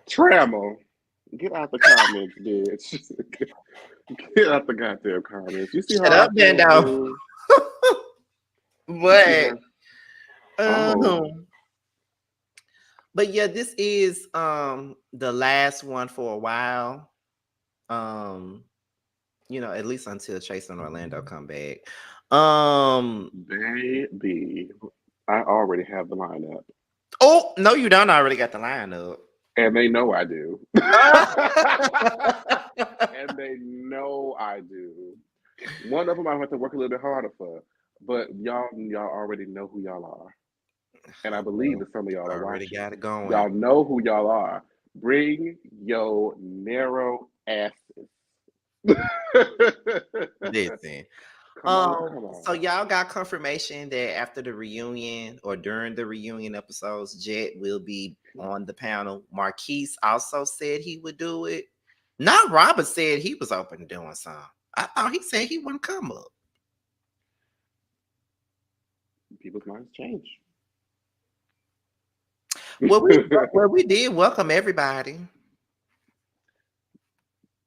Trammel, get out the comments, bitch. Get out the goddamn comments. You see Shut up, Bando. What? But yeah, this is the last one for a while. At least until Chase and Orlando come back. Baby, I already have the lineup. Oh, no, you don't already got the lineup. And they know I do. And they know I do. One of them I have to work a little bit harder for. But y'all already know who y'all are. And I believe that some of y'all are already watching. Got it going. Y'all know who y'all are. Bring your narrow asses. Listen. Come on. So y'all got confirmation that after the reunion or during the reunion episodes, Jett will be on the panel. Marquise also said he would do it. Not Robert said he was open to doing something. I thought he said he wouldn't come up. People's minds change. Well, we did welcome everybody.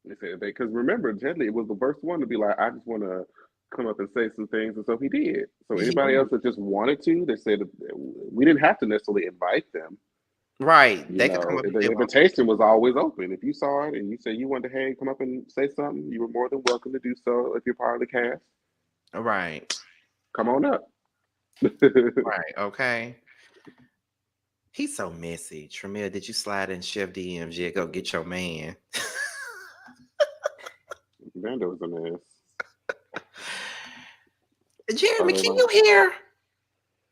Because remember, Gently was the first one to be like, I just want to come up and say some things, and so he did. So anybody else that just wanted to, they said we didn't have to necessarily invite them. Right. You They could come know, up the if they want. invitation was always open. If you saw it and you said you wanted to, hey, come up and say something, you were more than welcome to do so. If you're part of the cast, Right. come on up. Right. Okay. He's so messy. Tremere, did you slide in Chef DMs yet? Go get your man. Vando was a mess. Jeremy, can you hear?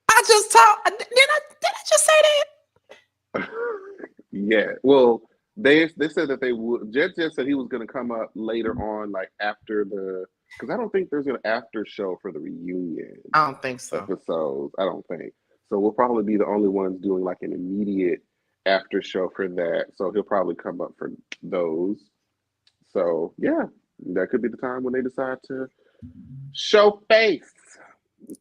I just talked. Did I just say that? Yeah. Well, they said that they would. Jett just said he was going to come up later on, like after the, because I don't think there's an after show for the reunion I don't think so. episodes. I don't think so. We'll probably be the only ones doing like an immediate after show for that. So he'll probably come up for those. So yeah, that could be the time when they decide to show face.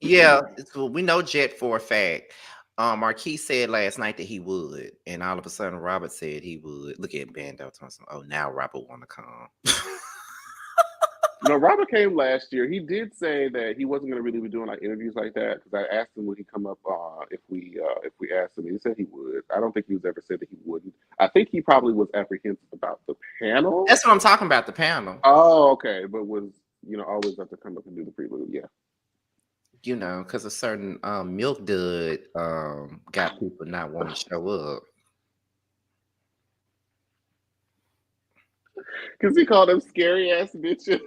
Yeah, we know Jett for a fact. Marquis said last night that he would, and all of a sudden Robert said he would. Look at Bando Thompson. Oh, now Robert want to come. No, Robert came last year. He did say that he wasn't going to really be doing like interviews like that because I asked him would he come up if we asked him. He said he would. I don't think he was ever said that he wouldn't. I think he probably was apprehensive about the panel. That's what I'm talking about. The panel. Oh, okay, but was always have to come up and do the prelude. Yeah. You know, because a certain milk dud got people not wanting to show up. Because he called them scary ass bitches.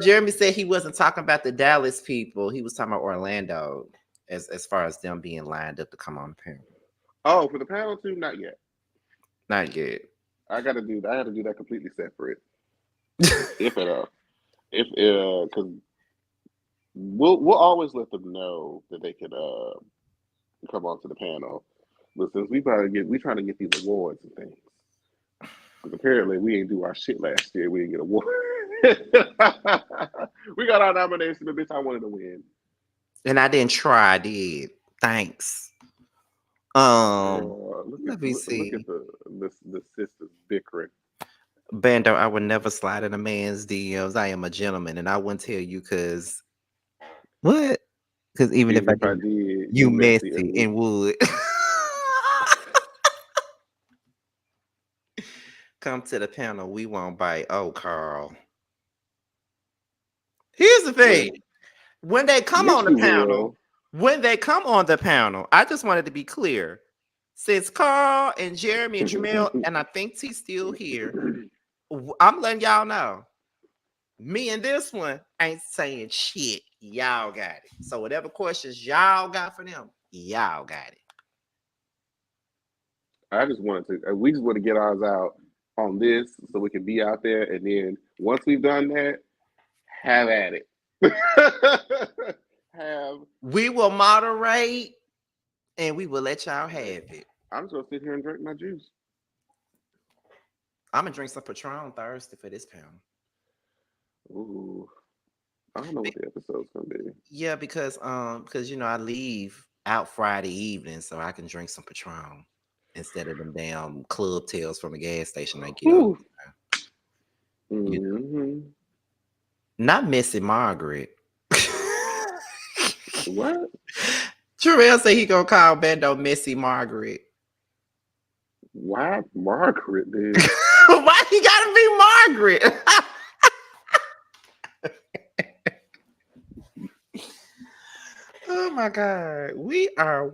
Jeremy said he wasn't talking about the Dallas people. He was talking about Orlando as far as them being lined up to come on the panel. Oh, for the panel too? Not yet. Not yet. I had to do that completely separate. If at all. Because we'll always let them know that they could come onto the panel. But since we trying to get these awards and things. Because apparently we ain't do our shit last year. We didn't get awards. We got our nomination, but bitch, I wanted to win. And I didn't try, I did. Thanks. Let me see. Look at the sisters bickering. Bando, I would never slide in a man's DMs. I am a gentleman, and I wouldn't tell you because what? Because even if I did, you messy and would. Come to the panel. We won't bite. Oh, Carl. Here's the thing. When they come on the panel, I just wanted to be clear. Since Carl and Jeremy and Jamel, and I think T's still here, I'm letting y'all know. Me and this one ain't saying shit. Y'all got it. So whatever questions y'all got for them, y'all got it. We just want to get ours out on this so we can be out there. And then once we've done that, have at it. We will moderate and we will let y'all have it. I'm just gonna sit here and drink my juice. I'm gonna drink some Patron Thursday for this panel. Ooh, I don't know what the episode's gonna be. Yeah, because I leave out Friday evening, so I can drink some Patron instead of them damn club tails from the gas station I get up. Not Missy Margaret. What? Terrell said he gonna call Bando Missy Margaret. Why Margaret, dude? Why he gotta be Margaret? Oh my God. We are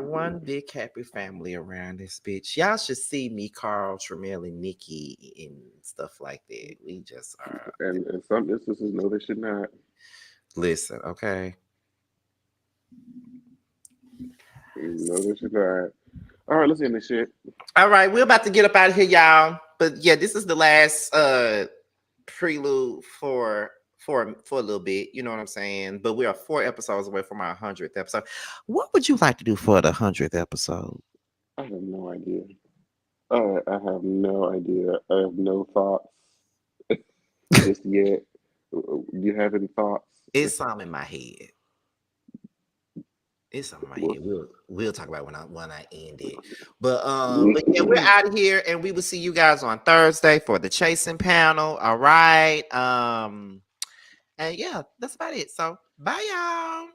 one big happy family around this bitch. Y'all should see me, Carl, Tremel, and Nikki and stuff like that. We just are. And some instances, no, they should not. Listen, okay. No, they should not. All right, let's end this shit. All right, we're about to get up out of here, y'all. But yeah, this is the last prelude for a little bit. You know what I'm saying? But we are 4 episodes away from our 100th episode. What would you like to do for the 100th episode? I have no idea. I have no idea. I have no thoughts just yet. Do you have any thoughts? It's something in my head. It's something in my head. We'll talk about when I end it. But yeah, we're out of here, and we will see you guys on Thursday for the chasing panel. All right. And yeah, that's about it. So bye, y'all.